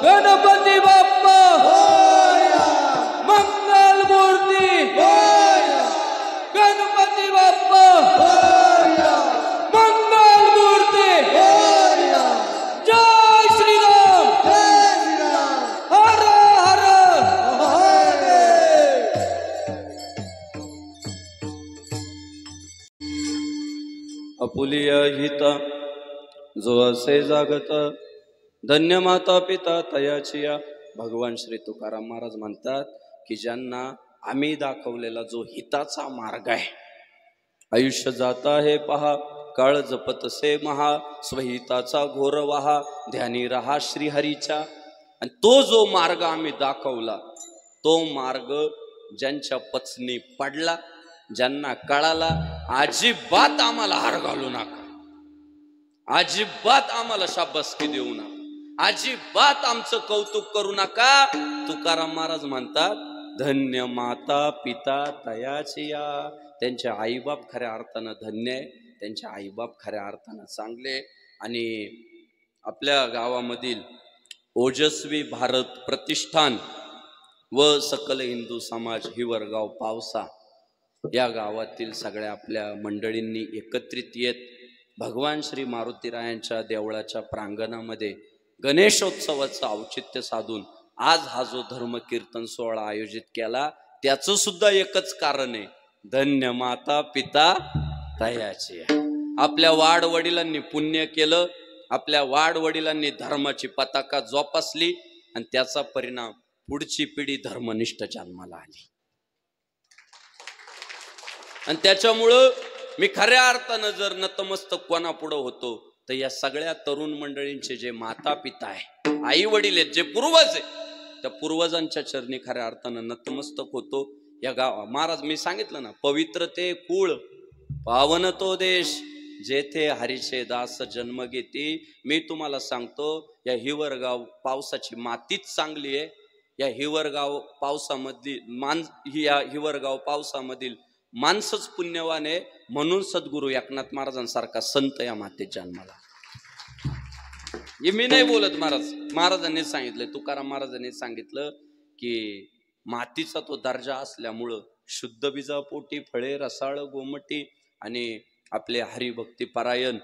गणपति बाप्पा मंगल मूर्ति गणपति बाप्पा मंगल मूर्ति जय श्री राम हर हर आपुलिया हित जो असे जागत धन्य माता पिता तयाचिया। भगवान श्री तुकाराम महाराज म्हणतात की ज्यांना आम्ही दाखवलेला जो हिताचा मार्ग आहे, आयुष्य जात आहे पहा काळ जपतसे महा, स्वहिताचा घोर वहा ध्यानी रहा श्रीहरीच्या। आणि तो जो मार्ग आम्ही दाखवला तो मार्ग ज्यांच्या पचनी पडला, ज्यांना कळाला, अजिबात आम्हाला हार घालू नका, अजिबात आम्हाला शाबासकी देऊ नका, अजिबात आमचं कौतुक करू नका. तुकाराम महाराज म्हणतात, धन्य माता पिता तयाची या. त्यांचे आईबाप खऱ्या अर्थानं धन्य आहे, त्यांचे आईबाप खऱ्या अर्थानं चांगले. आणि आपल्या गावामधील ओजस्वी भारत प्रतिष्ठान व सकल हिंदू समाज हिवरगाव पावसा या गावातील सगळ्या आपल्या मंडळींनी एकत्रित येत भगवान श्री मारुतीरायांच्या देवळाच्या प्रांगणामध्ये गणेशोत्सवाचं औचित्य साधून आज हा जो धर्म कीर्तन सोहळा आयोजित केला, त्याचं सुद्धा एकच कारण आहे, धन्य माता पिता तयाची. आपल्या वाडवडिलांनी पुण्य केलं, आपल्या वाडवडिलांनी धर्माची पताका जोपासली आणि त्याचा परिणाम पुढची पिढी धर्मनिष्ठ जन्माला आली. आणि त्याच्यामुळं मी खऱ्या अर्थानं जर नतमस्तक कोणापुढं होतो तर या सगळ्या तरुण मंडळींचे जे माता पिता आहे, आई वडील आहेत, जे पूर्वज आहे, त्या पूर्वजांच्या चरणी खऱ्या अर्थानं नतमस्तक होतो. या गाव महाराज मी सांगितलं ना, पवित्र ते कुळ पावन तो देश जेथे हरीचे दास जन्म घेती. मी तुम्हाला सांगतो, या हिवरगाव पावसाची मातीच चांगली आहे. या हिवरगाव पावसामधली या हिवरगाव पावसामधील माणसंच पुण्यवान आहे, म्हणून सद्गुरू एकनाथ महाराजांसारखा संत या मातेत जन्माला. हे मी नाही बोलत, महाराजांनी सांगितलं, तुकाराम महाराजांनी सांगितलं की मातीचा तो दर्जा असल्यामुळं शुद्ध बीजापोटी फळे रसाळ गोमटी आणि आपले हरिभक्ती परायण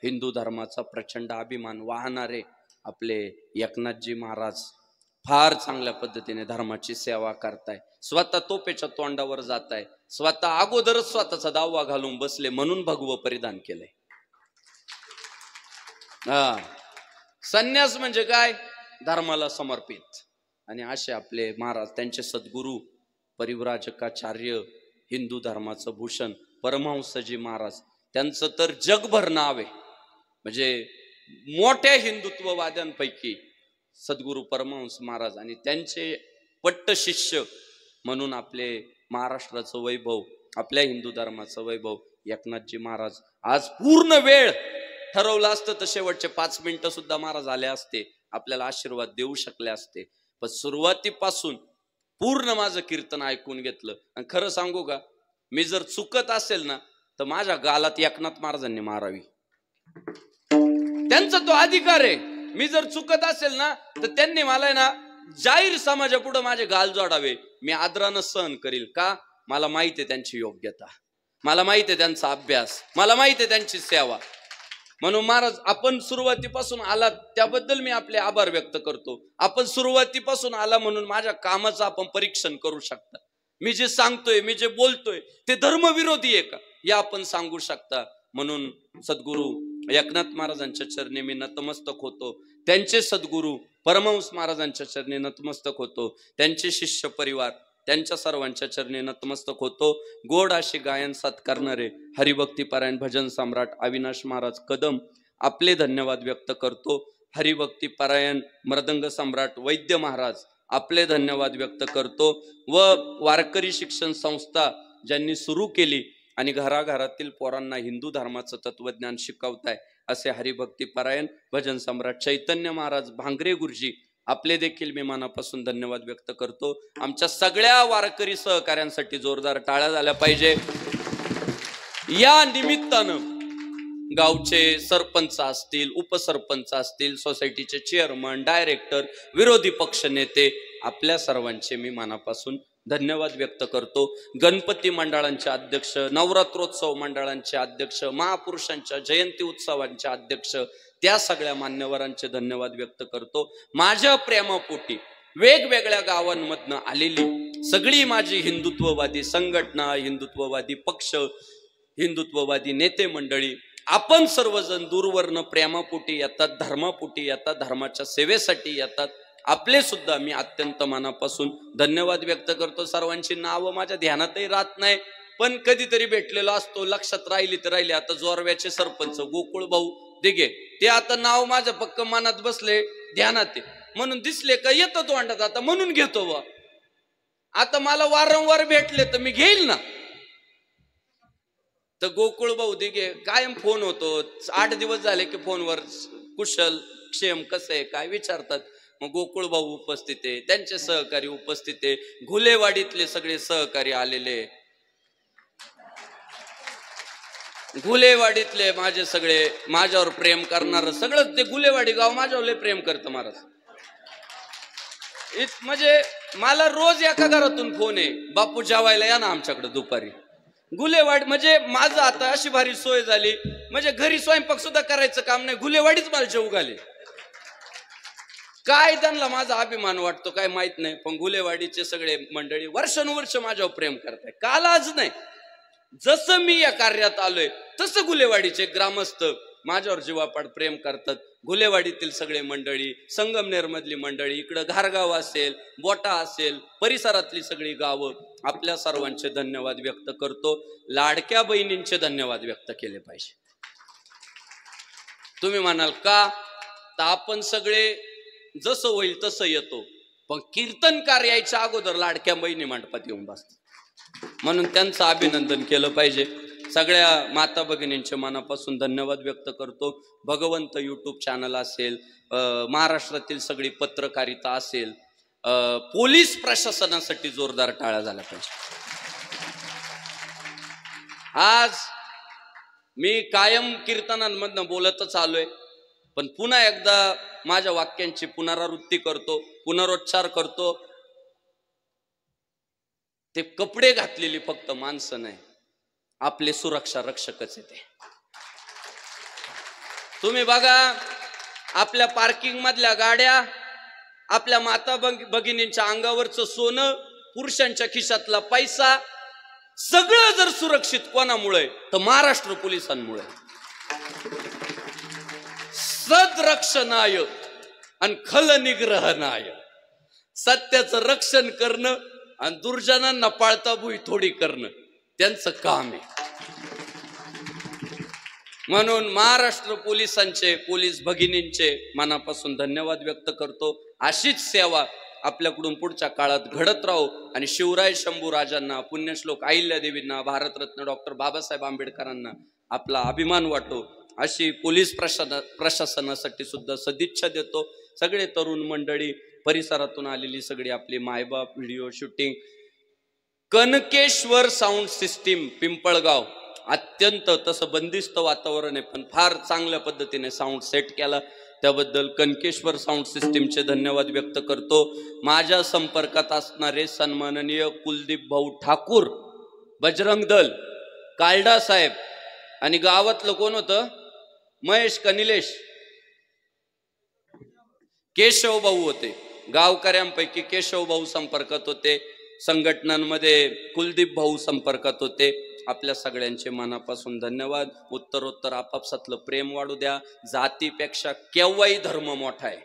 हिंदू धर्माचा प्रचंड अभिमान वाहणारे आपले एकनाथजी महाराज फार चांगल्या पद्धतीने धर्माची सेवा करताय. स्वतः तोपेच्या तोंडावर जाताय, स्वतः अगोदरच स्वतःचा दावा घालून बसले, म्हणून भगवं परिधान केलंय. संन्यास म्हणजे काय? धर्माला समर्पित. आणि असे आपले महाराज, त्यांचे सद्गुरू परिव्राजकाचार्य हिंदू धर्माचं भूषण परमहंसजी महाराज, त्यांचं तर जगभर नाव आहे. म्हणजे मोठ्या हिंदुत्ववाद्यांपैकी सद्गुरू परमहंस महाराज आणि त्यांचे पट्ट शिष्य म्हणून आपले महाराष्ट्राचं वैभव, आपल्या हिंदू धर्माचं वैभव एकनाथजी महाराज. आज पूर्ण वेळ ठरवलं असतं तर शेवटचे 5 मिनिटं सुद्धा महाराज आले असते, आपल्याला आशीर्वाद देऊ शकले असते. पण सुरुवातीपासून पूर्ण माझं कीर्तन ऐकून घेतलं. आणि खरं सांगू का, मी जर चुकत असेल ना तर माझ्या गालात एकनाथ महाराजांनी मारावी, त्यांचा तो अधिकार आहे. मी जर चुकत असेल ना तर त्यांनी मला ना जाहीर समाजापुढे माझे गाल जोडावे. मी आदरानं सहन करील. का? मला माहिती आहे त्यांची योग्यता, मला माहिती आहे त्यांचा अभ्यास, मला माहिती आहे त्यांची सेवा. म्हणून महाराज, आपण सुरुवातीपासून आला त्याबद्दल मी आपले आभार व्यक्त करतो. आपण सुरुवातीपासून आला म्हणून माझ्या कामाचं आपण परीक्षण करू शकता. मी जे सांगतोय, मी जे बोलतोय ते धर्मविरोधी आहे का हे आपण सांगू शकता. म्हणून सद्गुरू एकनाथ महाराजांच्या चरणी मी नतमस्तक होतो. त्यांचे सद्गुरू परमहंस महाराजांच्या चरणी नतमस्तक होतो. त्यांचे शिष्य परिवार, त्यांच्या सर्वांच्या चरणी नतमस्तक होतो. गोड अशी गायन साथ करणारे हरिभक्ती परायण भजन सम्राट अविनाश महाराज कदम, आपले धन्यवाद व्यक्त करतो. हरिभक्ती परायण मृदंग सम्राट वैद्य महाराज, आपले धन्यवाद व्यक्त करतो. व वारकरी शिक्षण संस्था ज्यांनी सुरू केली आणि घराघरातील पोरांना हिंदू धर्माचं तत्वज्ञान शिकवताय असे हरिभक्ती परायण भजन सम्राट चैतन्य महाराज भांगरे गुरुजी, आपले देखील मी मनापासून धन्यवाद व्यक्त करतो. आमच्या सगळ्या वारकरी सहकार्यांसाठी जोरदार टाळ्या झाल्या पाहिजे. या निमित्तानं गावचे सरपंच असतील, उपसरपंच असतील, सोसायटीचे चेअरमन, डायरेक्टर, विरोधी पक्ष नेते, आपल्या सर्वांचे मी मनापासून धन्यवाद व्यक्त करतो. गणपती मंडळांचे अध्यक्ष, नवरात्रोत्सव मंडळांचे अध्यक्ष, महापुरुषांच्या जयंती उत्सवांचे अध्यक्ष, त्या सगळ्या मान्यवरांचे धन्यवाद व्यक्त करतो. माझ्या प्रेमापोटी वेगवेगळ्या गावांमधनं आलेली सगळी माझी हिंदुत्ववादी संघटना, हिंदुत्ववादी पक्ष, हिंदुत्ववादी नेते मंडळी, आपण सर्वजण दूरवरनं प्रेमापोटी येतात, धर्मापोटी येतात, धर्माच्या सेवेसाठी येतात. आपले सुद्धा मी अत्यंत मनापासून धन्यवाद व्यक्त करतो. सर्वांची नावं माझ्या ध्यानातही राहत नाही, पण कधीतरी भेटलेलो असतो, लक्षात राहिली तर राहिली. आता जोरव्याचे सरपंच गोकुळ भाऊ दिघे, ते आता नाव माझ्या पक्क मनात बसले, ध्यानात आहे, म्हणून दिसले का येतो तोंडात, आता म्हणून घेतो. आता मला वारंवार भेटले तर मी घेईल ना. तर गोकुळ भाऊ दिघे कायम फोन होतो, 8 दिवस झाले की फोनवर कुशल क्षेम कसं आहे काय विचारतात. मग गोकुळ भाऊ उपस्थित आहे, त्यांचे सहकारी उपस्थित आहे, घुलेवाडीतले सगळे सहकारी आलेले, घुलेवाडीतले माझे सगळे माझ्यावर प्रेम करणार सगळं ते गुलेवाडी गाव माझ्यावर लय प्रेम करतं महाराज. म्हणजे मला रोज एका घरातून फोन आहे, बापू जेवायला या ना आमच्याकडे दुपारी. गुलेवाडी म्हणजे माझं आता अशी भारी सोय झाली, म्हणजे घरी स्वयंपाक सुद्धा करायचं काम नाही, गुलेवाडीच मला जेवू घाले. काय त्यांना माझा अभिमान वाटतो काय माहित नाही, पण गुलेवाडीचे सगळे मंडळी वर्षानुवर्ष माझ्यावर प्रेम करताय. काल आज नाही, जसं मी या कार्यात आलोय तसं गुलेवाडीचे ग्रामस्थ माझ्यावर जीवापाड प्रेम करतात. गुलेवाडीतील सगळे मंडळी, संगमनेर मधली मंडळी, इकडं घारगाव असेल, बोटा असेल, परिसरातली सगळी गावं, आपल्या सर्वांचे धन्यवाद व्यक्त करतो. लाडक्या बहिणींचे धन्यवाद व्यक्त केले पाहिजे. तुम्ही म्हणाल का, तर आपण सगळे जसं होईल तसं येतो, पण कीर्तनकार यायच्या अगोदर लाडक्या बहिणी मंडपात येऊन बसतात, म्हणून त्यांचं अभिनंदन केलं पाहिजे. सगळ्या माता भगिनींचे मनापासून धन्यवाद व्यक्त करतो. भगवंत यूट्यूब चॅनल असेल, महाराष्ट्रातील सगळी पत्रकारिता असेल, पोलीस प्रशासनासाठी जोरदार टाळ्या झाल्या पाहिजे. आज मी कायम कीर्तनांमधनं बोलतच आलोय, पण पुन्हा एकदा माझ्या वाक्यांची पुनरावृत्ती करतो, पुनरोच्चार करतो. ते कपडे घातलेली फक्त माणसं नाही, आपले सुरक्षा रक्षकच आहे ते. तुम्ही बघा, आपल्या पार्किंग मधल्या गाड्या, आपल्या माता भगिनींच्या अंगावरचं सोनं, पुरुषांच्या खिशातला पैसा, सगळं जर सुरक्षित कोणामुळे, तर महाराष्ट्र पोलिसांमुळे. सदरक्षणाय आणि खल निग्रहणाय, सत्याचं रक्षण करणं आणि दुर्जनांना पाळता भुई थोडी करणं त्यांचं काम आहे. म्हणून महाराष्ट्र पोलिसांचे, पोलीस भगिनींचे मनापासून धन्यवाद व्यक्त करतो. अशीच सेवा आपल्याकडून पुढच्या काळात घडत राहो आणि शिवराय शंभू राजांना, पुण्यश्लोक अहिल्यादेवींना, भारतरत्न डॉक्टर बाबासाहेब आंबेडकरांना आपला अभिमान वाटो, अशी पोलीस प्रशासनासाठी सुद्धा सदिच्छा देतो. सगळे तरुण मंडळी, परिसरातून आलेली सगळी आपली मायबाप, video shooting, Kankeshwar sound system Pimpalgaon, अत्यंत तसं बंदिस्त वातावरण आहे, पण फार चांगल्या पद्धतीने साऊंड सेट केला, त्याबद्दल कनकेश्वर साऊंड सिस्टीमचे धन्यवाद व्यक्त करतो. माझ्या संपर्कात असणारे सन्माननीय कुलदीप भाऊ ठाकूर, बजरंग दल, कालडा साहेब, आणि गावातलं कोण होतं, महेश कनिलेश, केशव भाऊ होते. गावकऱ्यांपैकी केशव भाऊ संपर्कात होते, संघटनांमध्ये कुलदीप भाऊ संपर्कात होते. आपल्या सगळ्यांचे मनापासून धन्यवाद. उत्तरोत्तर आपापसातलं प्रेम वाढू द्या. जातीपेक्षा केव्हाही धर्म मोठा आहे,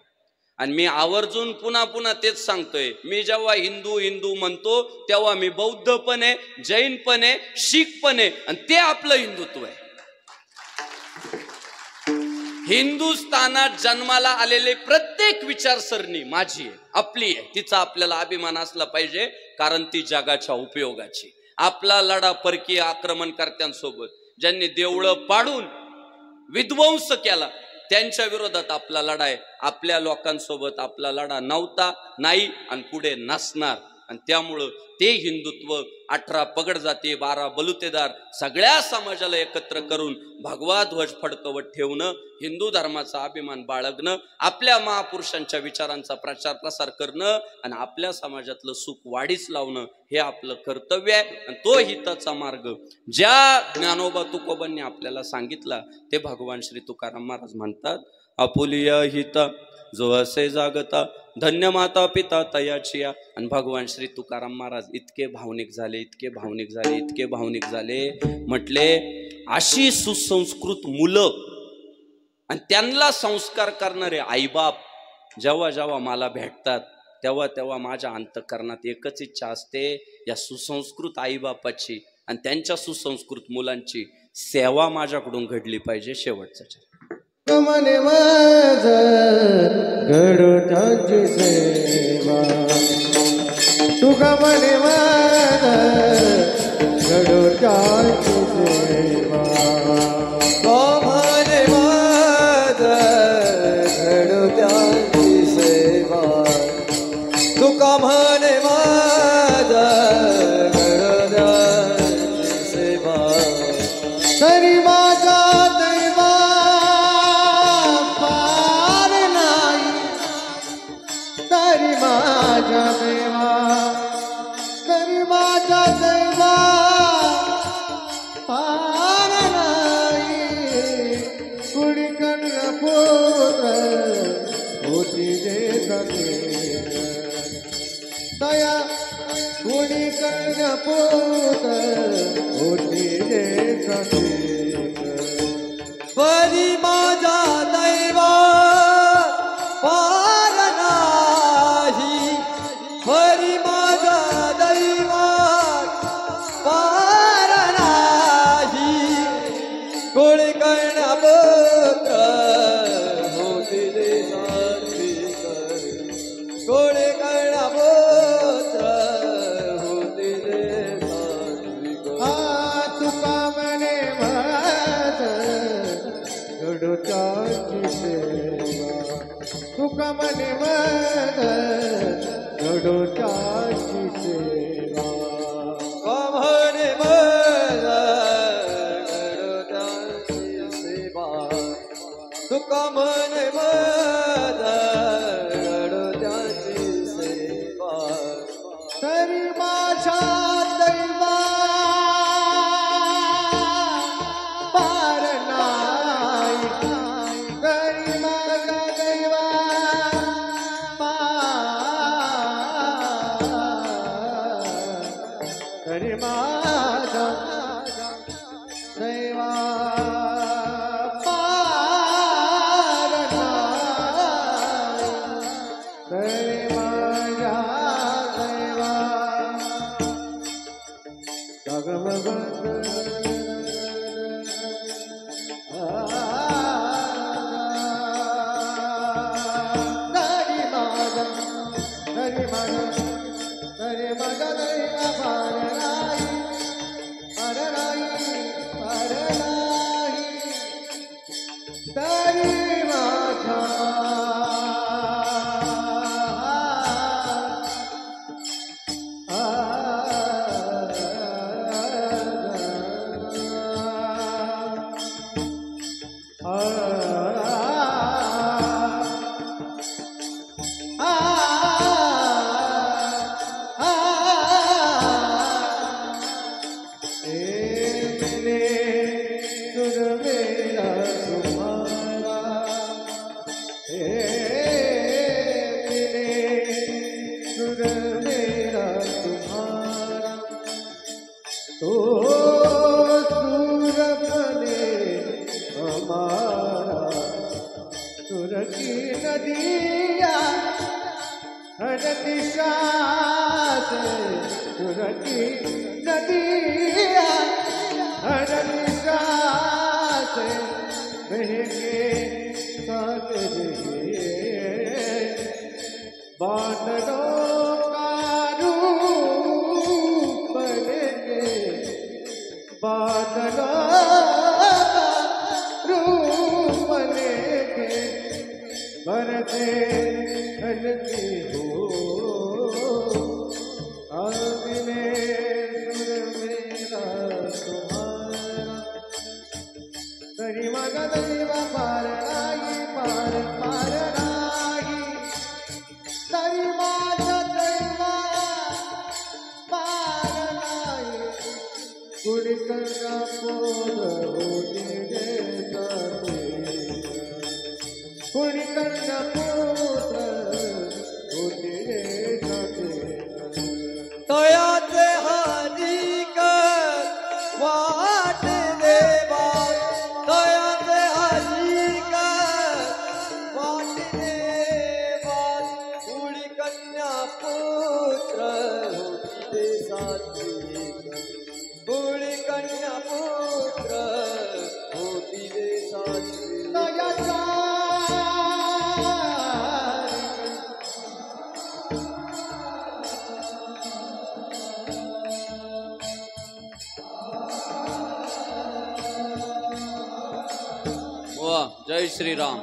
आणि मी आवर्जून पुन्हा पुन्हा तेच सांगतोय. मी जेव्हा हिंदू हिंदू म्हणतो तेव्हा मी बौद्ध पण आहे, जैन पण आहे, शीख पण आहे, आणि ते आपलं हिंदुत्व आहे. हिंदुस्थानात जन्माला आलेले प्रत्येक विचारसरणी माझी आहे, आपली आहे, तिचा आपल्याला अभिमान असला पाहिजे, कारण ती जगाच्या उपयोगाची. आपला लढा परकीय आक्रमणकर्त्यांसोबत, ज्यांनी देवळं पाडून विध्वंस केला, त्यांच्या विरोधात आपला लढा आहे. आपल्या लोकांसोबत आपला लढा नव्हता, नाही, आणि पुढे नसणार. आणि त्यामुळं ते हिंदुत्व 18 पगड जाती, 12 बलुतेदार, सगळ्या समाजाला एकत्र करून भगवा ध्वज फडकवत ठेवणं, हिंदू धर्माचा अभिमान बाळगणं, आपल्या महापुरुषांच्या विचारांचा प्रचार प्रसार करणं, आणि आपल्या समाजातलं सुख वाढीस लावणं, हे आपलं कर्तव्य आहे. आणि तो हिताचा मार्ग ज्या ज्ञानोबा तुकोबांनी आपल्याला सांगितला, ते भगवान श्री तुकाराम महाराज म्हणतात, आपुलिया हिता जो असे जागता, धन्य माता पिता तयाचिया. आणि भगवान श्री तुकाराम महाराज इतके भावनिक झाले, इतके भावनिक झाले, इतके भावनिक झाले, म्हटले अशी सुसंस्कृत मुलं आणि त्यांना संस्कार करणारे आईबाप जेव्हा जेव्हा मला भेटतात, तेव्हा तेव्हा माझ्या अंतःकरणात एकच इच्छा असते, या सुसंस्कृत आईबापाची आणि त्यांच्या सुसंस्कृत मुलांची सेवा माझ्याकडून घडली पाहिजे. शेवटचं मने माझ घडो त्याची सेवा, तुका म्हणे माझ गडोत्याची सेवा म्हणे माझ घडोत्याची सेवा तुका म्हणे माझ घडोत्याची सेवा तरी माझा दैवा पार नाही तरी माझा दैवा तरी माझा दैवा पार नाही कुणी कर्णपुत्र होती जे सखे दया कुणी कर्णपुत्र होती जे सखे परी माझा दैवा पार नाही परी माझा दैवा पार नाही कोणी कर्णपुत्र होती रे सात्विक कोणी कर्णपुत्र होती रे सात्विक तुका म्हणे माझ गडोत्याची सेवा तुका म्हणे माझ गडोत्याची सेवा म्हणे मला गडोत्याची सेवा तुका म्हणे मला गडोत्याची सेवा तरी माझा दैवा पार नाही तरी माझा दैवा तरी माझा दैवा पार नाही तरी माझा दैवा तरी माझा दैवा पार नाही पार नाही पार नाही तरी माझा नदिया हर दिशा से सुर की नदिया हर दिशा से बहके साथ रहे बादलों का रूप लेके बादलों का रूप लेके बरसे हलती हो आमिने सुर मेरा तुम्हारा तरी माझा दैवा पार नाही पार पार नाही तरी माझा दैवा पार नाही कुणी कन्या पोर होती रे जाते कुणी कन्या पुत्र होती रे जाते तयाचे हानिक वाट देवा तयाचे हानिक वाट देवा कुणी कन्या पुत्र होती रे सात्विक कुणी कन्या पुत्र होती रे सात्विक तयाचा जय श्रीराम.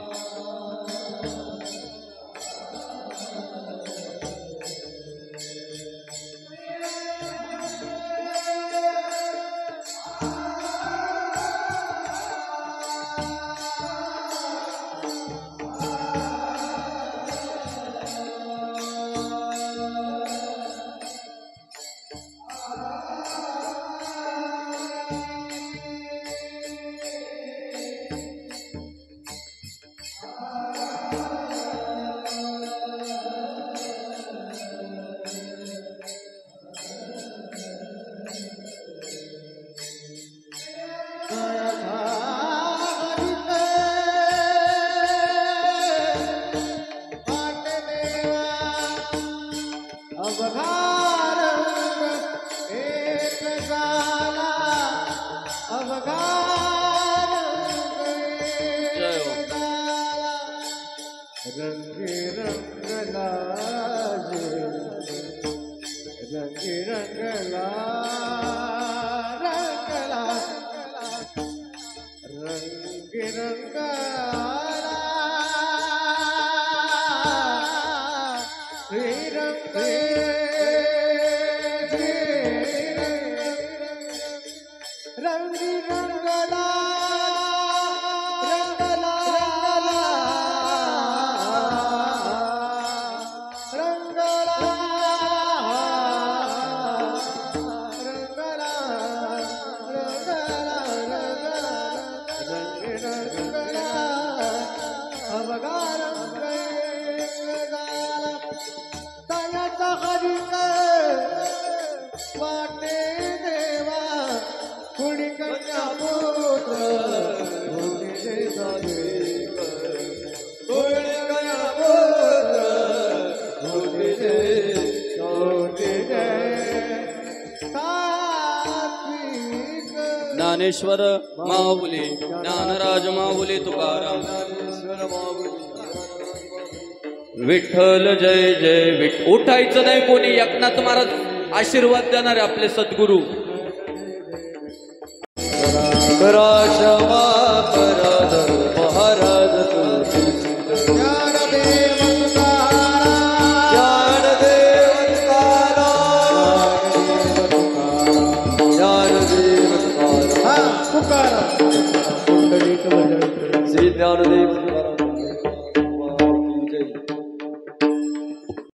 रंगी रंगला रंगी रंगला रंगला रंगी रंगला श्रीरंग रंगी रंगला वाटे देवा कुणी कन्या पुत्र कुणी देवा कुणी कन्या पुत्र कुणी ज्ञानेश्वर माऊली ज्ञानराज माऊली तुकाराम विठ्ठल जय जय उठायचं नाही कोणी. एकनाथ महाराज आशीर्वाद देणारे आपले सद्गुरू. करा क्षमा करा महाराज ज्ञानदेव तुकाराम श्री ज्ञानदेव